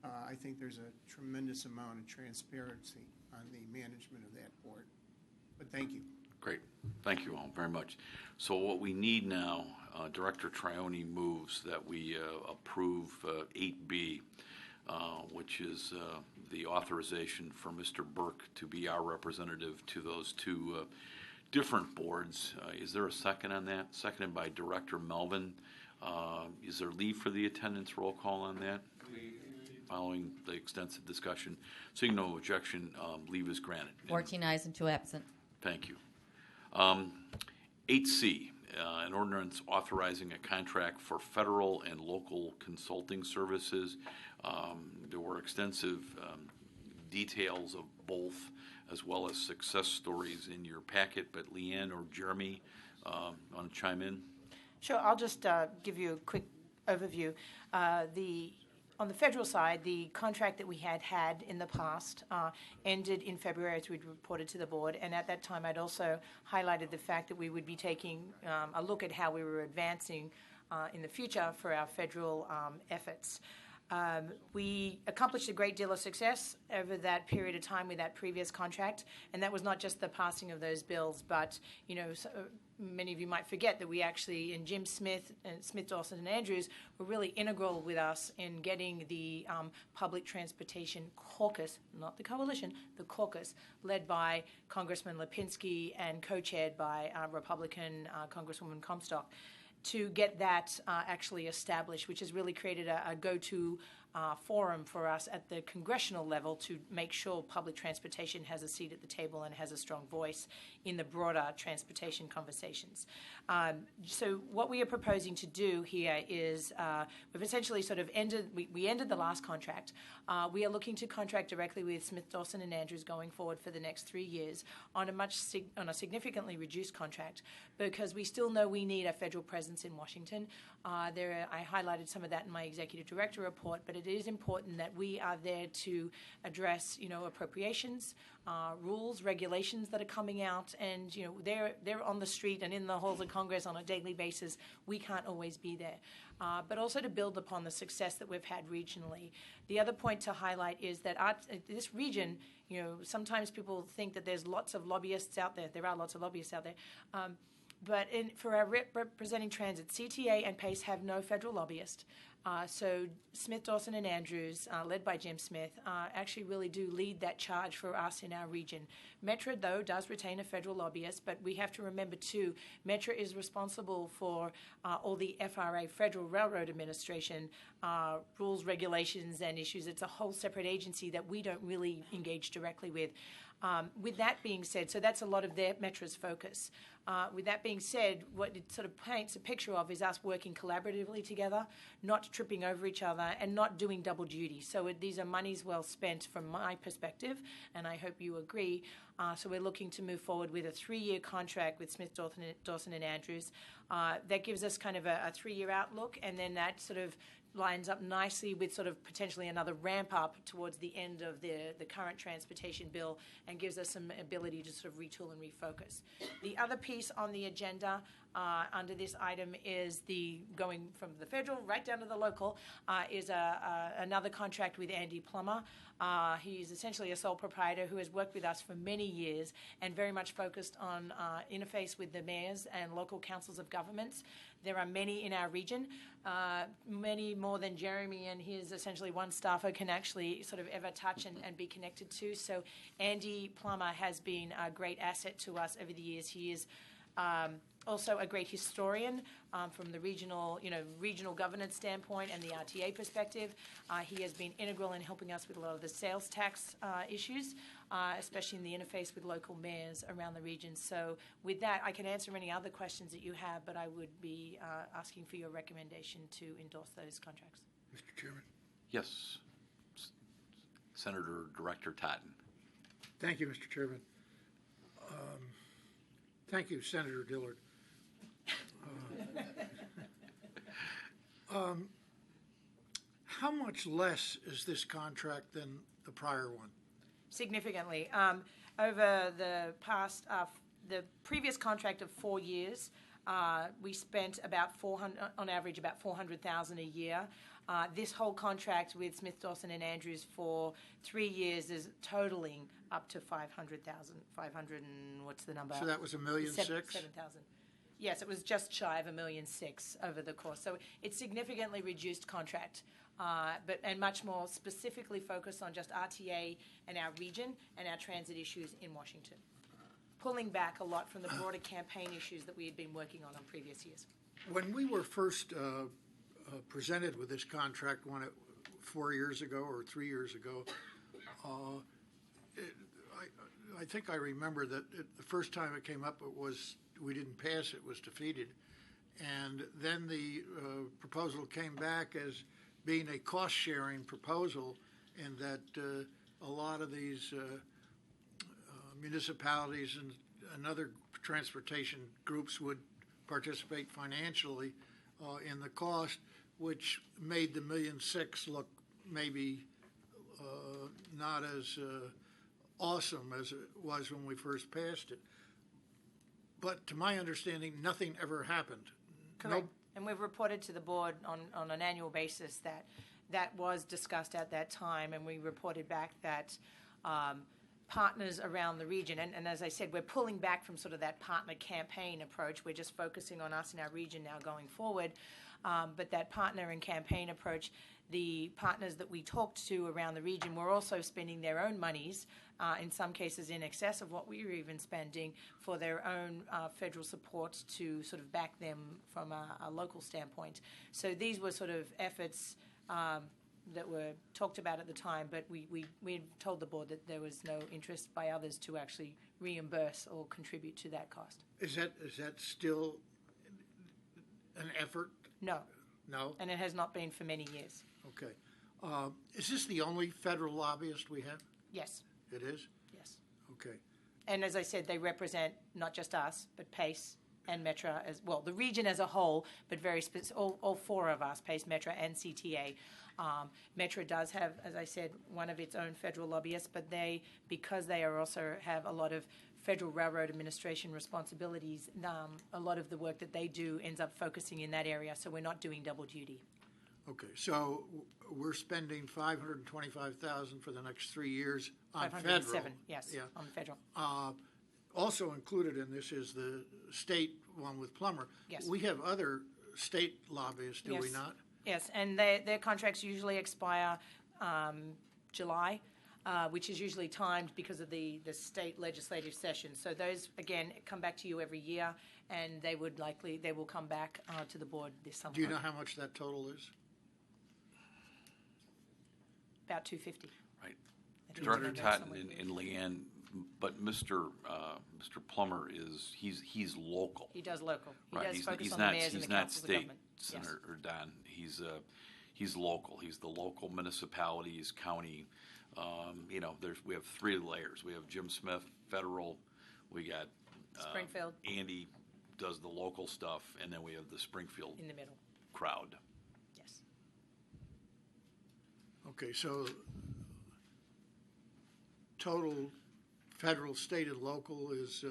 [SPEAKER 14] I think there's a tremendous amount of transparency on the management of that board. But thank you.
[SPEAKER 1] Great. Thank you all very much. So what we need now, Director Trione moves that we approve 8B, which is the authorization for Mr. Burke to be our representative to those two different boards. Is there a second on that? Seconded by Director Melvin. Is there leave for the attendance roll call on that? Following the extensive discussion. Seeing no objection, leave is granted.
[SPEAKER 3] 14 ayes and 2 absent.
[SPEAKER 1] Thank you. 8C, an ordinance authorizing a contract for federal and local consulting services. There were extensive details of both, as well as success stories in your packet, but Leanne or Jeremy want to chime in?
[SPEAKER 4] Sure, I'll just give you a quick overview. On the federal side, the contract that we had in the past ended in February, as we'd reported to the board, and at that time I'd also highlighted the fact that we would be taking a look at how we were advancing in the future for our federal efforts. We accomplished a great deal of success over that period of time with that previous contract, and that was not just the passing of those bills, but many of you might forget that we actually, and Jim Smith, and Smith, Dawson, and Andrews were really integral with us in getting the Public Transportation Caucus, not the coalition, the caucus, led by Congressman Lipinski and co-chaired by Republican Congresswoman Comstock, to get that actually established, which has really created a go-to forum for us at the congressional level to make sure public transportation has a seat at the table and has a strong voice in the broader transportation conversations. So what we are proposing to do here is we've essentially sort of ended the last contract. We are looking to contract directly with Smith, Dawson, and Andrews going forward for the next 3 years on a significantly reduced contract, because we still know we need a federal presence in Washington. I highlighted some of that in my executive director report, but it is important that we are there to address, appropriations, rules, regulations that are coming out, and they're on the street and in the halls of Congress on a daily basis. We can't always be there, but also to build upon the success that we've had regionally. The other point to highlight is that this region, sometimes people think that there's lots of lobbyists out there. There are lots of lobbyists out there. But for our representing transit, CTA and PACE have no federal lobbyist. So Smith, Dawson, and Andrews, led by Jim Smith, actually really do lead that charge for us in our region. Metra, though, does retain a federal lobbyist, but we have to remember, too, Metra is responsible for all the FRA, Federal Railroad Administration, rules, regulations, and issues. It's a whole separate agency that we don't really engage directly with. With that being said, so that's a lot of Metra's focus. With that being said, what it sort of paints a picture of is us working collaboratively together, not tripping over each other, and not doing double duty. So these are monies well spent from my perspective, and I hope you agree. So we're looking to move forward with a 3-year contract with Smith, Dawson, and Andrews. That gives us kind of a 3-year outlook, and then that sort of lines up nicely with sort of potentially another ramp up towards the end of the current transportation bill, and gives us some ability to sort of retool and refocus. The other piece on the agenda under this item is going from the federal right down to the local is another contract with Andy Plummer. He's essentially a sole proprietor who has worked with us for many years and very much focused on interface with the mayors and local councils of governments. There are many in our region, many more than Jeremy and his essentially one staffer can actually sort of ever touch and be connected to. So Andy Plummer has been a great asset to us over the years. He is also a great historian from the regional governance standpoint and the RTA perspective. He has been integral in helping us with a lot of the sales tax issues, especially in the interface with local mayors around the region. So with that, I can answer any other questions that you have, but I would be asking for your recommendation to endorse those contracts.
[SPEAKER 7] Mr. Chairman.
[SPEAKER 1] Yes. Senator Director Totten.
[SPEAKER 15] Thank you, Mr. Chairman. Thank you, Senator Dillard. How much less is this contract than the prior one?
[SPEAKER 4] Significantly. Over the past, the previous contract of 4 years, we spent about on average about $400,000 a year. This whole contract with Smith, Dawson, and Andrews for 3 years is totaling up to $500,000. 500 and what's the number?
[SPEAKER 15] So that was $1.6 million?
[SPEAKER 4] 7,000. Yes, it was just shy of $1.6 million over the course. So it's significantly reduced contract, and much more specifically focused on just RTA and our region and our transit issues in Washington, pulling back a lot from the broader campaign issues that we had been working on previous years.
[SPEAKER 15] When we were first presented with this contract 4 years ago or 3 years ago, I think I remember that the first time it came up, we didn't pass, it was defeated. And then the proposal came back as being a cost-sharing proposal, and that a lot of these municipalities and other transportation groups would participate financially in the cost, which made the $1.6 million look maybe not as awesome as it was when we first passed it. But to my understanding, nothing ever happened.
[SPEAKER 4] Correct. And we've reported to the board on an annual basis that that was discussed at that time, and we reported back that partners around the region, and as I said, we're pulling back from sort of that partner campaign approach. We're just focusing on us in our region now going forward. But that partner and campaign approach, the partners that we talked to around the region were also spending their own monies, in some cases in excess of what we were even spending, for their own federal support to sort of back them from a local standpoint. So these were sort of efforts that were talked about at the time, but we told the board that there was no interest by others to actually reimburse or contribute to that cost.
[SPEAKER 15] Is that still an effort?
[SPEAKER 4] No.
[SPEAKER 15] No?
[SPEAKER 4] And it has not been for many years.
[SPEAKER 15] Okay. Is this the only federal lobbyist we have?
[SPEAKER 4] Yes.
[SPEAKER 15] It is?
[SPEAKER 4] Yes.
[SPEAKER 15] Okay.
[SPEAKER 4] And as I said, they represent not just us, but PACE and METRA as well, the region as a whole, but all four of us, PACE, METRA, and CTA. METRA does have, as I said, one of its own federal lobbyists, but because they also have a lot of Federal Railroad Administration responsibilities, a lot of the work that they do ends up focusing in that area, so we're not doing double duty.
[SPEAKER 15] Okay, so we're spending $525,000 for the next 3 years on federal.
[SPEAKER 4] 507, yes,
[SPEAKER 15] Yeah.
[SPEAKER 4] on federal.
[SPEAKER 15] Also included in this is the state one with Plummer.
[SPEAKER 4] Yes.
[SPEAKER 15] We have other state lobbyists, do we
[SPEAKER 4] Yes.
[SPEAKER 15] not?
[SPEAKER 4] Yes, and their contracts usually expire July, which is usually timed because of the state legislative session. So those, again, come back to you every year, and they will come back to the board this summer.
[SPEAKER 15] Do you know how much that total is?
[SPEAKER 4] About $250.
[SPEAKER 1] Right.
[SPEAKER 4] I think
[SPEAKER 1] Director
[SPEAKER 4] it's
[SPEAKER 1] Totten
[SPEAKER 4] somewhere.
[SPEAKER 1] and Leanne, but Mr. Plummer he's local.
[SPEAKER 4] He does local. He
[SPEAKER 1] Right.
[SPEAKER 4] does
[SPEAKER 1] He's
[SPEAKER 4] focus on
[SPEAKER 1] not
[SPEAKER 4] the mayors and the
[SPEAKER 1] he's not
[SPEAKER 4] councils of
[SPEAKER 1] state
[SPEAKER 4] government.
[SPEAKER 1] senator or Don. He's local. He's the local municipalities, county. We have three layers. We have Jim Smith, federal. We got
[SPEAKER 4] Springfield.
[SPEAKER 1] Andy does the local stuff, and then we have the Springfield
[SPEAKER 4] In the middle.
[SPEAKER 1] crowd.
[SPEAKER 4] Yes.
[SPEAKER 15] Okay, so total federal, state, and local is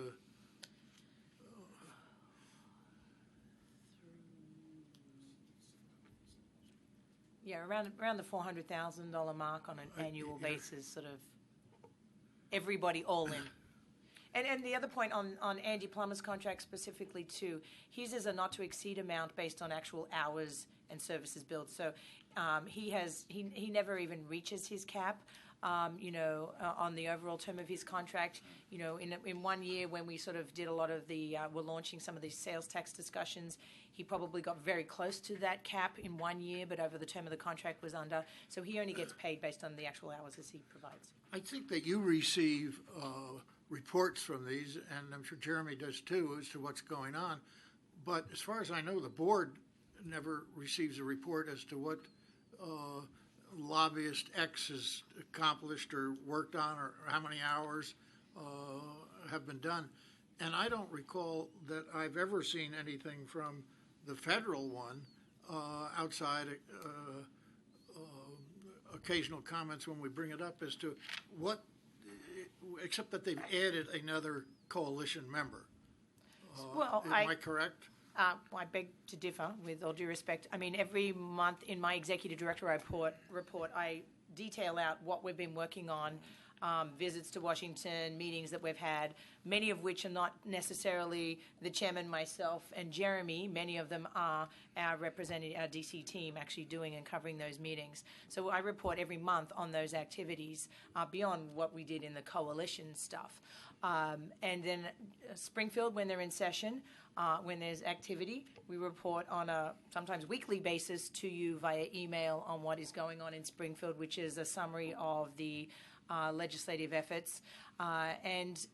[SPEAKER 4] Yeah, around the $400,000 mark on an annual basis, sort of everybody all in. And the other point on Andy Plummer's contract specifically too, his is a not to exceed amount based on actual hours and services billed. So he never even reaches his cap. On the overall term of his contract, in 1 year when we sort of did a lot of we're launching some of these sales tax discussions, he probably got very close to that cap in 1 year, but over the term of the contract was under. So he only gets paid based on the actual hours as he provides.
[SPEAKER 15] I think that you receive reports from these, and I'm sure Jeremy does too, as to what's going on. But as far as I know, the board never receives a report as to what lobbyist X has accomplished or worked on, or how many hours have been done. And I don't recall that I've ever seen anything from the federal one outside occasional comments when we bring it up as to what, except that they've added another coalition member. Am I correct?
[SPEAKER 4] I beg to differ, with all due respect. I mean, every month in my executive director report, I detail out what we've been working on, visits to Washington, meetings that we've had, many of which are not necessarily the chairman, myself, and Jeremy. Many of them are our DC team actually doing and covering those meetings. So I report every month on those activities beyond what we did in the coalition stuff. And then Springfield, when they're in session, when there's activity, we report on a sometimes weekly basis to you via email on what is going on in Springfield, which is a summary of the legislative efforts. And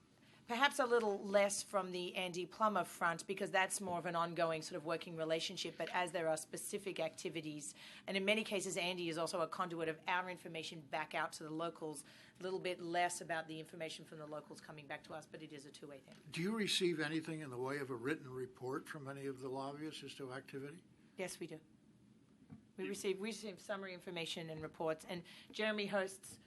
[SPEAKER 4] perhaps a little less from the Andy Plummer front, because that's more of an ongoing sort of working relationship. But as there are specific activities, and in many cases Andy is also a conduit of our information back out to the locals, a little bit less about the information from the locals coming back to us, but it is a two-way thing.
[SPEAKER 15] Do you receive anything in the way of a written report from any of the lobbyists as to activity?
[SPEAKER 4] Yes, we do. We receive summary information and reports, and Jeremy hosts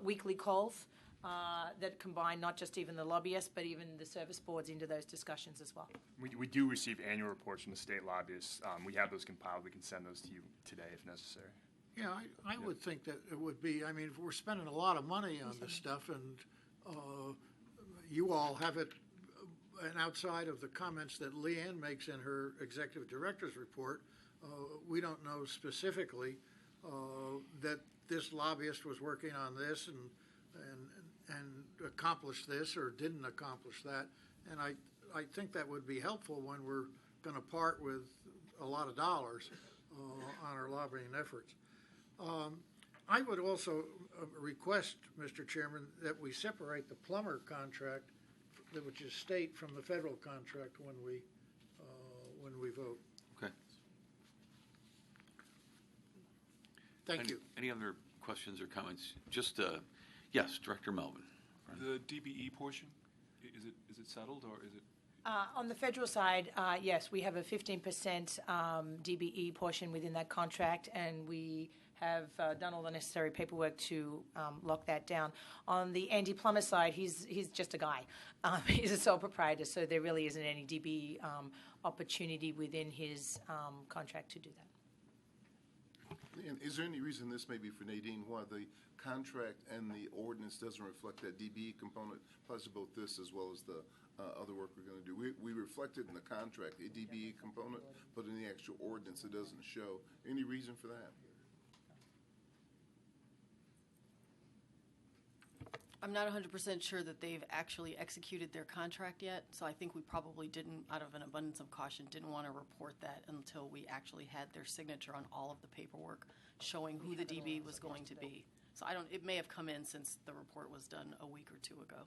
[SPEAKER 4] weekly calls that combine not just even the lobbyists, but even the service boards into those discussions as well.
[SPEAKER 16] We do receive annual reports from the state lobbyists. We have those compiled. We can send those to you today if necessary.
[SPEAKER 15] Yeah, I would think that it would be, I mean, if we're spending a lot of money on this stuff, and you all have it, and outside of the comments that Leanne makes in her executive director's report, we don't know specifically that this lobbyist was working on this and accomplished this or didn't accomplish that. And I think that would be helpful when we're going to part with a lot of dollars on our lobbying efforts. I would also request, Mr. Chairman, that we separate the plumber contract, which is state, from the federal contract when we vote.
[SPEAKER 1] Okay.
[SPEAKER 15] Thank you.
[SPEAKER 1] Any other questions or comments? Just, yes, Director Melvin.
[SPEAKER 2] The DBE portion, is it settled, or is it?
[SPEAKER 4] On the federal side, yes, we have a 15% DBE portion within that contract, and we have done all the necessary paperwork to lock that down. On the Andy Plummer side, he's just a guy. He's a sole proprietor, so there really isn't any DBE opportunity within his contract to do that.
[SPEAKER 16] And is there any reason, this may be for Nadine, why the contract and the ordinance doesn't reflect that DBE component, plus both this as well as the other work we're going to do? We reflected in the contract a DBE component, but in the actual ordinance it doesn't show. Any reason for that?
[SPEAKER 12] I'm not 100% sure that they've actually executed their contract yet, so I think we probably didn't, out of an abundance of caution, didn't want to report that until we actually had their signature on all of the paperwork showing who the DB was going to be. So it may have come in since the report was done a week or two ago,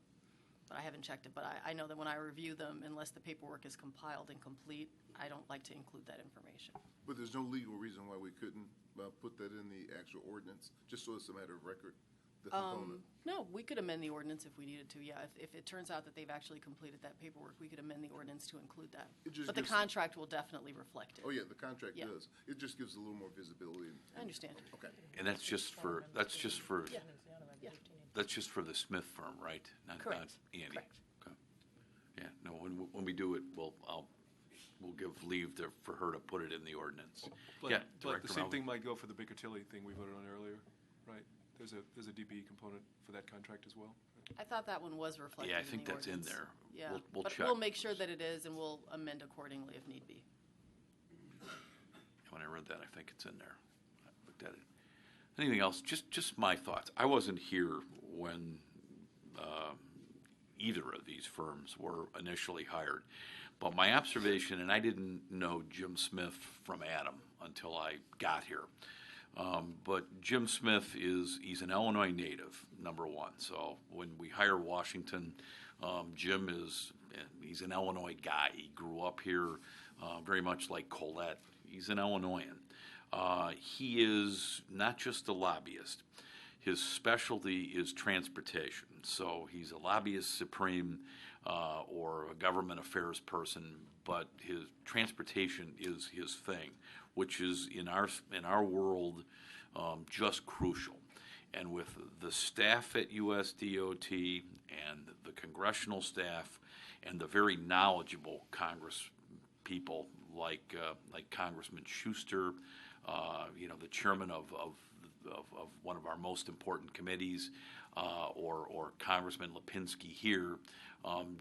[SPEAKER 12] but I haven't checked it. But I know that when I review them, unless the paperwork is compiled and complete, I don't like to include that information.
[SPEAKER 16] But there's no legal reason why we couldn't put that in the actual ordinance, just so it's a matter of record?
[SPEAKER 12] No, we could amend the ordinance if we needed to, yeah. If it turns out that they've actually completed that paperwork, we could amend the ordinance to include that. But the contract will definitely reflect it.
[SPEAKER 16] Oh, yeah, the contract does. It just gives a little more visibility.
[SPEAKER 12] I understand.
[SPEAKER 16] Okay.
[SPEAKER 1] And that's just for the Smith firm, right? Not Andy.
[SPEAKER 4] Correct.
[SPEAKER 1] Okay. Yeah, no, when we do it, we'll give leave for her to put it in the ordinance.
[SPEAKER 2] But,
[SPEAKER 1] yeah,
[SPEAKER 2] but
[SPEAKER 1] Director
[SPEAKER 2] the same
[SPEAKER 1] Melvin.
[SPEAKER 2] thing might go for the Baker Tilly thing we voted on earlier, right? There's a DBE component for that contract as well.
[SPEAKER 12] I thought that one was reflected
[SPEAKER 1] Yeah, I
[SPEAKER 12] in
[SPEAKER 1] think
[SPEAKER 12] the
[SPEAKER 1] that's
[SPEAKER 12] ordinance.
[SPEAKER 1] in there.
[SPEAKER 12] Yeah,
[SPEAKER 1] We'll
[SPEAKER 12] but
[SPEAKER 1] check.
[SPEAKER 12] we'll make sure that it is, and we'll amend accordingly if need be.
[SPEAKER 1] When I read that, I think it's in there. I looked at it. Anything else? Just my thoughts. I wasn't here when either of these firms were initially hired, but my observation, and I didn't know Jim Smith from Adam until I got here. But Jim Smith he's an Illinois native, number one. So when we hire Washington, Jim he's an Illinois guy. He grew up here, very much like Colette. He's an Illinoisan. He is not just a lobbyist. His specialty is transportation. So he's a lobbyist supreme or a government affairs person, but his transportation is his thing, which is in our world just crucial. And with the staff at USDOT and the congressional staff and the very knowledgeable Congress people like Congressman Schuster, the chairman of one of our most important committees, or Congressman Lipinski here,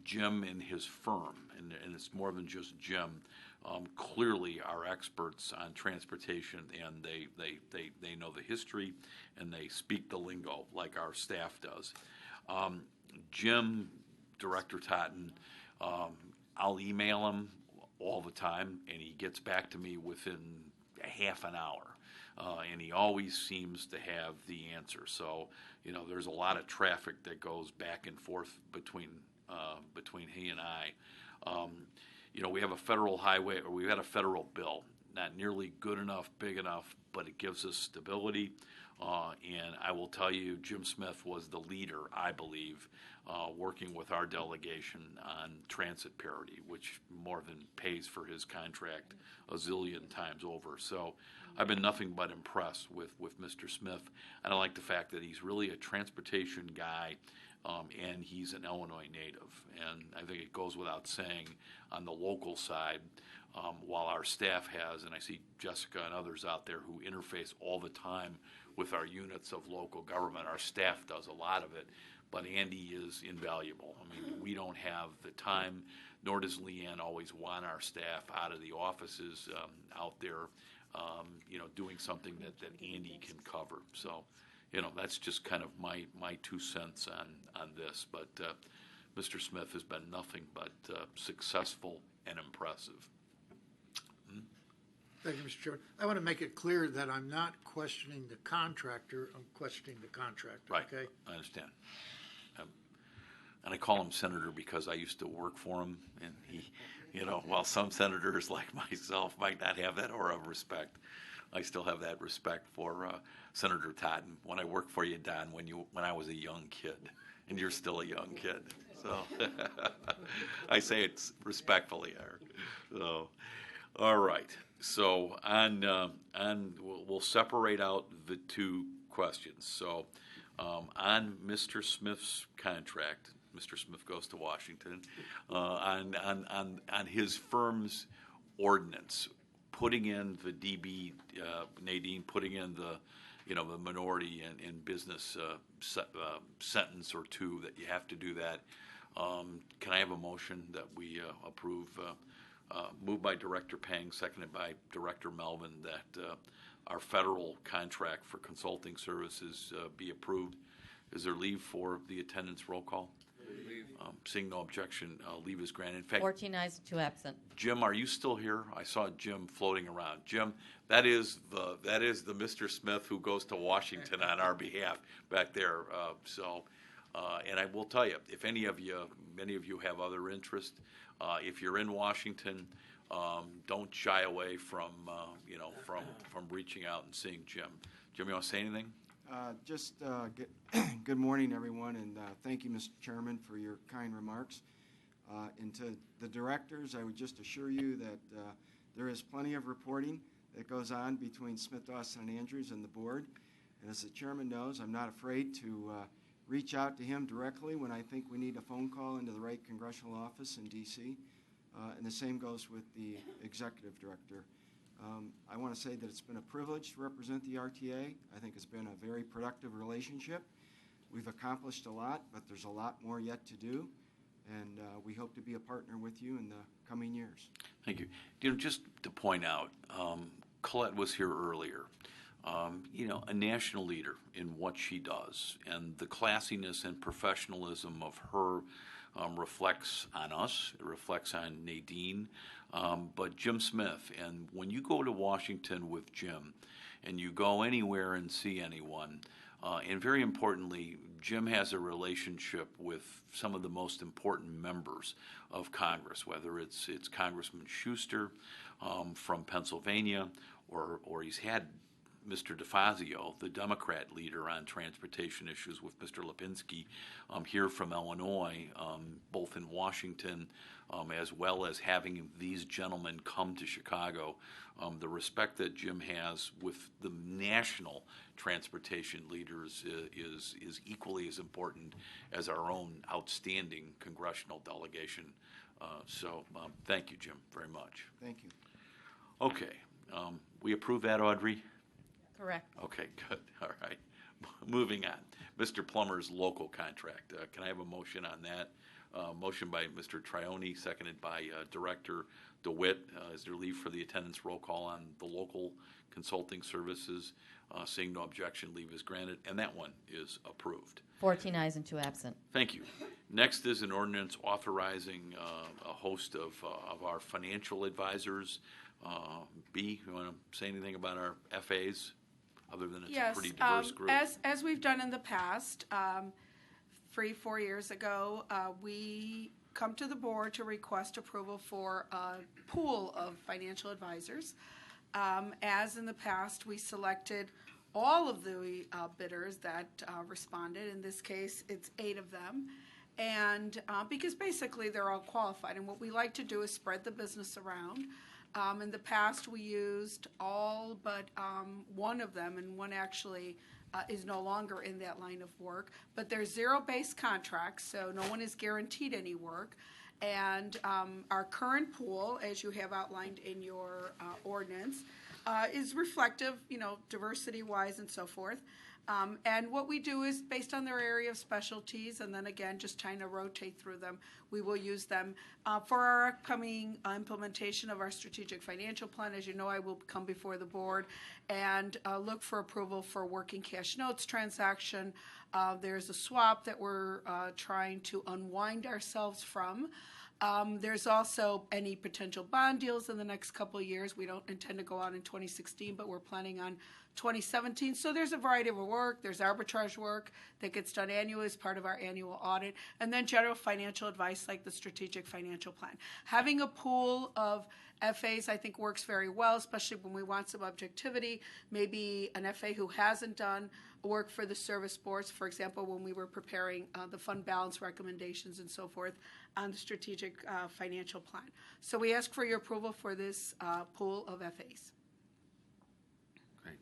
[SPEAKER 1] Jim and his firm, and it's more than just Jim, clearly are experts on transportation, and they know the history and they speak the lingo like our staff does. Jim, Director Totten, I'll email him all the time, and he gets back to me within a half an hour. And he always seems to have the answer. So, there's a lot of traffic that goes back and forth between he and I. We have a federal highway, or we've had a federal bill, not nearly good enough, big enough, but it gives us stability. And I will tell you, Jim Smith was the leader, I believe, working with our delegation on transit parity, which more than pays for his contract a zillion times over. So I've been nothing but impressed with Mr. Smith. And I like the fact that he's really a transportation guy and he's an Illinois native. And I think it goes without saying on the local side, while our staff has, and I see Jessica and others out there who interface all the time with our units of local government, our staff does a lot of it, but Andy is invaluable. I mean, we don't have the time, nor does Leanne always want our staff out of the offices, out there, doing something that Andy can cover. So, that's just kind of my 2 cents on this. But Mr. Smith has been nothing but successful and impressive.
[SPEAKER 15] Thank you, Mr. Chairman. I want to make it clear that I'm not questioning the contractor, I'm questioning the contractor,
[SPEAKER 1] Right.
[SPEAKER 15] okay?
[SPEAKER 1] I understand. And I call him Senator because I used to work for him, and he, while some senators like myself might not have that aura of respect, I still have that respect for Senator Totten. When I worked for you, Don, when I was a young kid, and you're still a young kid, so I say it respectfully, Eric. So, all right. So we'll separate out the two questions. So on Mr. Smith's contract, Mr. Smith goes to Washington, on his firm's ordinance, putting in the DB, Nadine, putting in the minority and business sentence or two that you have to do that. Can I have a motion that we approve? Moved by Director Pang, seconded by Director Melvin, that our federal contract for consulting services be approved. Is there leave for the attendance roll call? Leave. Seeing no objection, leave is granted. In fact,
[SPEAKER 3] 14 ayes, 2 absent.
[SPEAKER 1] Jim, are you still here? I saw Jim floating around. Jim, that is the Mr. Smith who goes to Washington on our behalf back there. And I will tell you, if many of you have other interest, if you're in Washington, don't shy away from reaching out and seeing Jim. Jim, you want to say anything?
[SPEAKER 17] Good morning, everyone, and thank you, Mr. Chairman, for your kind remarks. And to the directors, I would just assure you that there is plenty of reporting that goes on between Smith, Dawson, and Andrews and the board. And as the chairman knows, I'm not afraid to reach out to him directly when I think we need a phone call into the right congressional office in D.C. And the same goes with the executive director. I want to say that it's been a privilege to represent the RTA. I think it's been a very productive relationship. We've accomplished a lot, but there's a lot more yet to do, and we hope to be a partner with you in the coming years.
[SPEAKER 1] Thank you. Just to point out, Colette was here earlier. A national leader in what she does, and the classiness and professionalism of her reflects on us. It reflects on Nadine, but Jim Smith. And when you go to Washington with Jim, and you go anywhere and see anyone, and very importantly, Jim has a relationship with some of the most important members of Congress, whether it's Congressman Schuster from Pennsylvania, or he's had Mr. DeFazio, the Democrat leader on transportation issues, with Mr. Lipinski here from Illinois, both in Washington, as well as having these gentlemen come to Chicago. The respect that Jim has with the national transportation leaders is equally as important as our own outstanding congressional delegation. Thank you, Jim, very much.
[SPEAKER 17] Thank you.
[SPEAKER 1] Okay. We approve that, Audrey?
[SPEAKER 3] Correct.
[SPEAKER 1] Okay, good. All right. Moving on. Mr. Plummer's local contract. Can I have a motion on that? Motion by Mr. Trione, seconded by Director DeWitt. Is there leave for the attendance roll call on the local consulting services? Seeing no objection, leave is granted, and that one is approved.
[SPEAKER 3] 14 ayes and 2 absent.
[SPEAKER 1] Thank you. Next is an ordinance authorizing a host of our financial advisors. B, you want to say anything about our FAs, other than it's a pretty diverse group?
[SPEAKER 5] As we've done in the past, 4 years ago, we come to the board to request approval for a pool of financial advisors. As in the past, we selected all of the bidders that responded. In this case, it's 8 of them. And because basically they're all qualified. And what we like to do is spread the business around. In the past, we used all but one of them, and one actually is no longer in that line of work. But they're zero-based contracts, so no one is guaranteed any work. And our current pool, as you have outlined in your ordinance, is reflective, diversity-wise and so forth. And what we do is based on their area of specialties, and then again, just trying to rotate through them, we will use them. For our upcoming implementation of our strategic financial plan, as you know, I will come before the board and look for approval for working cash notes transaction. There's a swap that we're trying to unwind ourselves from. There's also any potential bond deals in the next couple of years. We don't intend to go out in 2016, but we're planning on 2017. So there's a variety of work. There's arbitrage work that gets done annually as part of our annual audit, and then general financial advice like the strategic financial plan. Having a pool of FAs, I think, works very well, especially when we want some objectivity. Maybe an FA who hasn't done work for the service boards, for example, when we were preparing the fund balance recommendations and so forth on the strategic financial plan. So we ask for your approval for this pool of FAs.
[SPEAKER 1] Great.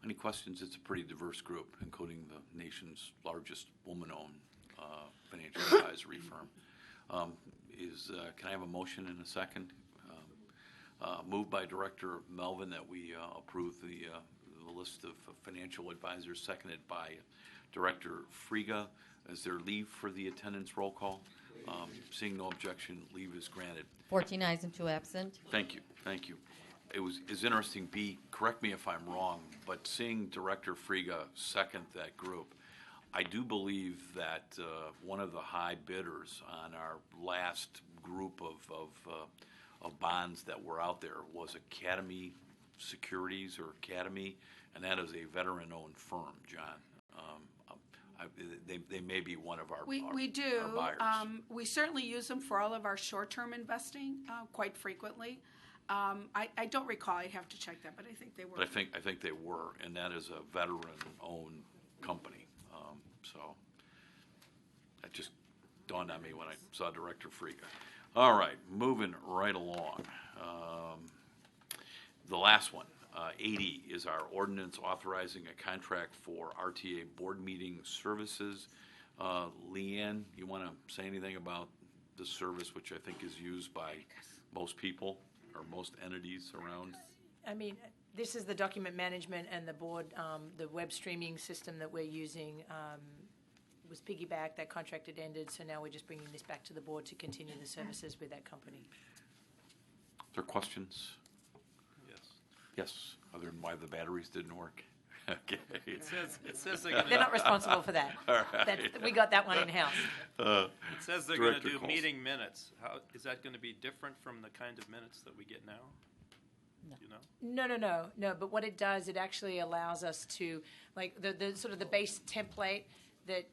[SPEAKER 1] Any questions? It's a pretty diverse group, including the nation's largest woman-owned financial advisory firm. Can I have a motion in a second? Moved by Director Melvin that we approve the list of financial advisors, seconded by Director Friga. Is there leave for the attendance roll call? Seeing no objection, leave is granted.
[SPEAKER 3] 14 ayes and 2 absent.
[SPEAKER 1] Thank you. It's interesting, correct me if I'm wrong, but seeing Director Friga second that group, I do believe that one of the high bidders on our last group of bonds that were out there was Academy Securities or Academy, and that is a veteran-owned firm, John. They may be one of our
[SPEAKER 5] We do.
[SPEAKER 1] our buyers.
[SPEAKER 5] We certainly use them for all of our short-term investing quite frequently. I don't recall. I'd have to check that, but I think they were.
[SPEAKER 1] But I think they were, and that is a veteran-owned company. So that just dawned on me when I saw Director Friga. All right, moving right along. The last one, 80, is our ordinance authorizing a contract for RTA board meeting services. Leanne, you want to say anything about the service, which I think is used by most people or most entities around?
[SPEAKER 4] I mean, this is the document management and the board, the web streaming system that we're using was piggyback. That contract had ended, so now we're just bringing this back to the board to continue the services with that company.
[SPEAKER 1] Are there questions? Yes, other than why the batteries didn't work. Okay.
[SPEAKER 11] It says
[SPEAKER 4] They're not responsible for that.
[SPEAKER 1] All right.
[SPEAKER 4] We got that one in-house.
[SPEAKER 11] It says they're going to do
[SPEAKER 1] Director
[SPEAKER 11] meeting minutes. How is that going to be different from the kind of minutes that we get now?
[SPEAKER 3] No.
[SPEAKER 11] You know?
[SPEAKER 4] No. But what it does, it actually allows us to, like the sort of the base template that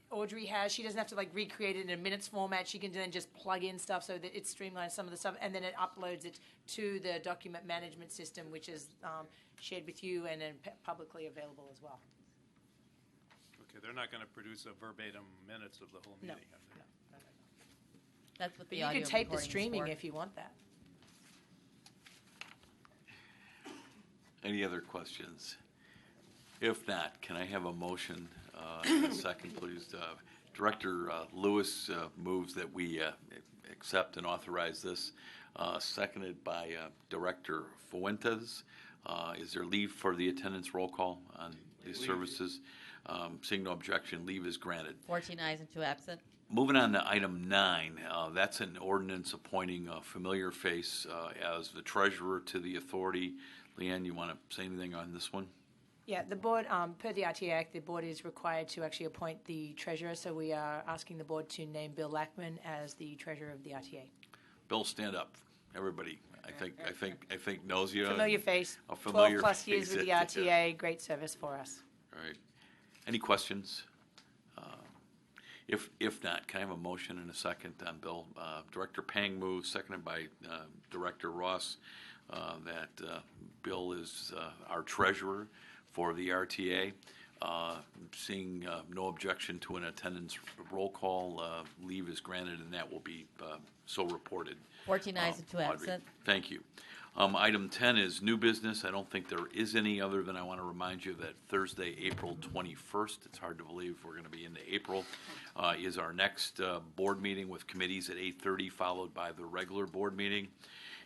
[SPEAKER 4] Audrey has. She doesn't have to recreate it in a minutes format. She can then just plug in stuff so that it streamlines some of the stuff, and then it uploads it to the document management system, which is shared with you and then publicly available as well.
[SPEAKER 11] Okay, they're not going to produce a verbatim minutes of the whole meeting.
[SPEAKER 4] No.
[SPEAKER 3] That's what
[SPEAKER 4] But
[SPEAKER 3] the
[SPEAKER 4] you
[SPEAKER 3] audio
[SPEAKER 4] can tape the
[SPEAKER 3] recording's
[SPEAKER 4] streaming
[SPEAKER 3] for.
[SPEAKER 4] if you want that.
[SPEAKER 1] Any other questions? If not, can I have a motion in a second, please? Director Lewis moves that we accept and authorize this, seconded by Director Fuentes. Is there leave for the attendance roll call on these services? Seeing no objection, leave is granted.
[SPEAKER 3] 14 ayes and 2 absent.
[SPEAKER 1] Moving on to item 9, that's an ordinance appointing a familiar face as the treasurer to the authority. Leanne, you want to say anything on this one?
[SPEAKER 4] Yeah, the board, per the RTA Act, the board is required to actually appoint the treasurer, so we are asking the board to name Bill Lackman as the treasurer of the RTA.
[SPEAKER 1] Bill, stand up. Everybody, I think knows you.
[SPEAKER 4] Familiar face.
[SPEAKER 1] A familiar
[SPEAKER 4] 12 plus years
[SPEAKER 1] face.
[SPEAKER 4] with the RTA, great service for us.
[SPEAKER 1] All right. Any questions? If not, can I have a motion and a second on Bill? Director Pang moves, seconded by Director Ross, that Bill is our treasurer for the RTA. Seeing no objection to an attendance roll call, leave is granted, and that will be so reported
[SPEAKER 3] 14 ayes and 2
[SPEAKER 1] Audrey,
[SPEAKER 3] absent.
[SPEAKER 1] thank you. Item 10 is new business. I don't think there is any other than I want to remind you that Thursday, April 21st, it's hard to believe we're going to be into April, is our next board meeting with committees at 8:30, followed by the regular board meeting.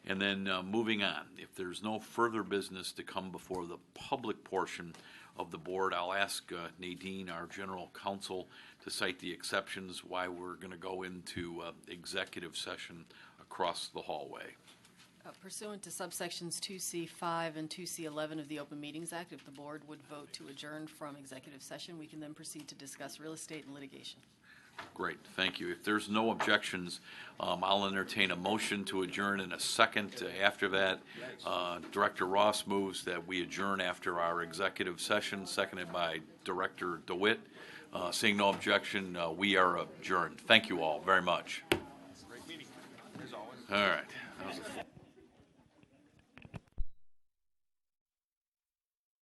[SPEAKER 1] And then moving on, if there's no further business to come before the public portion of the board, I'll ask Nadine, our general counsel, to cite the exceptions why we're going to go into executive session across the hallway.
[SPEAKER 12] Pursuant to subsections 2C5 and 2C11 of the Open Meetings Act, if the board would vote to adjourn from executive session, we can then proceed to discuss real estate and litigation.
[SPEAKER 1] Great, thank you. If there's no objections, I'll entertain a motion to adjourn in a second. After that, Director Ross moves that we adjourn after our executive session, seconded by Director DeWitt. Seeing no objection, we are adjourned. Thank you all very much.
[SPEAKER 11] Great meeting, as always.
[SPEAKER 1] All right. That was a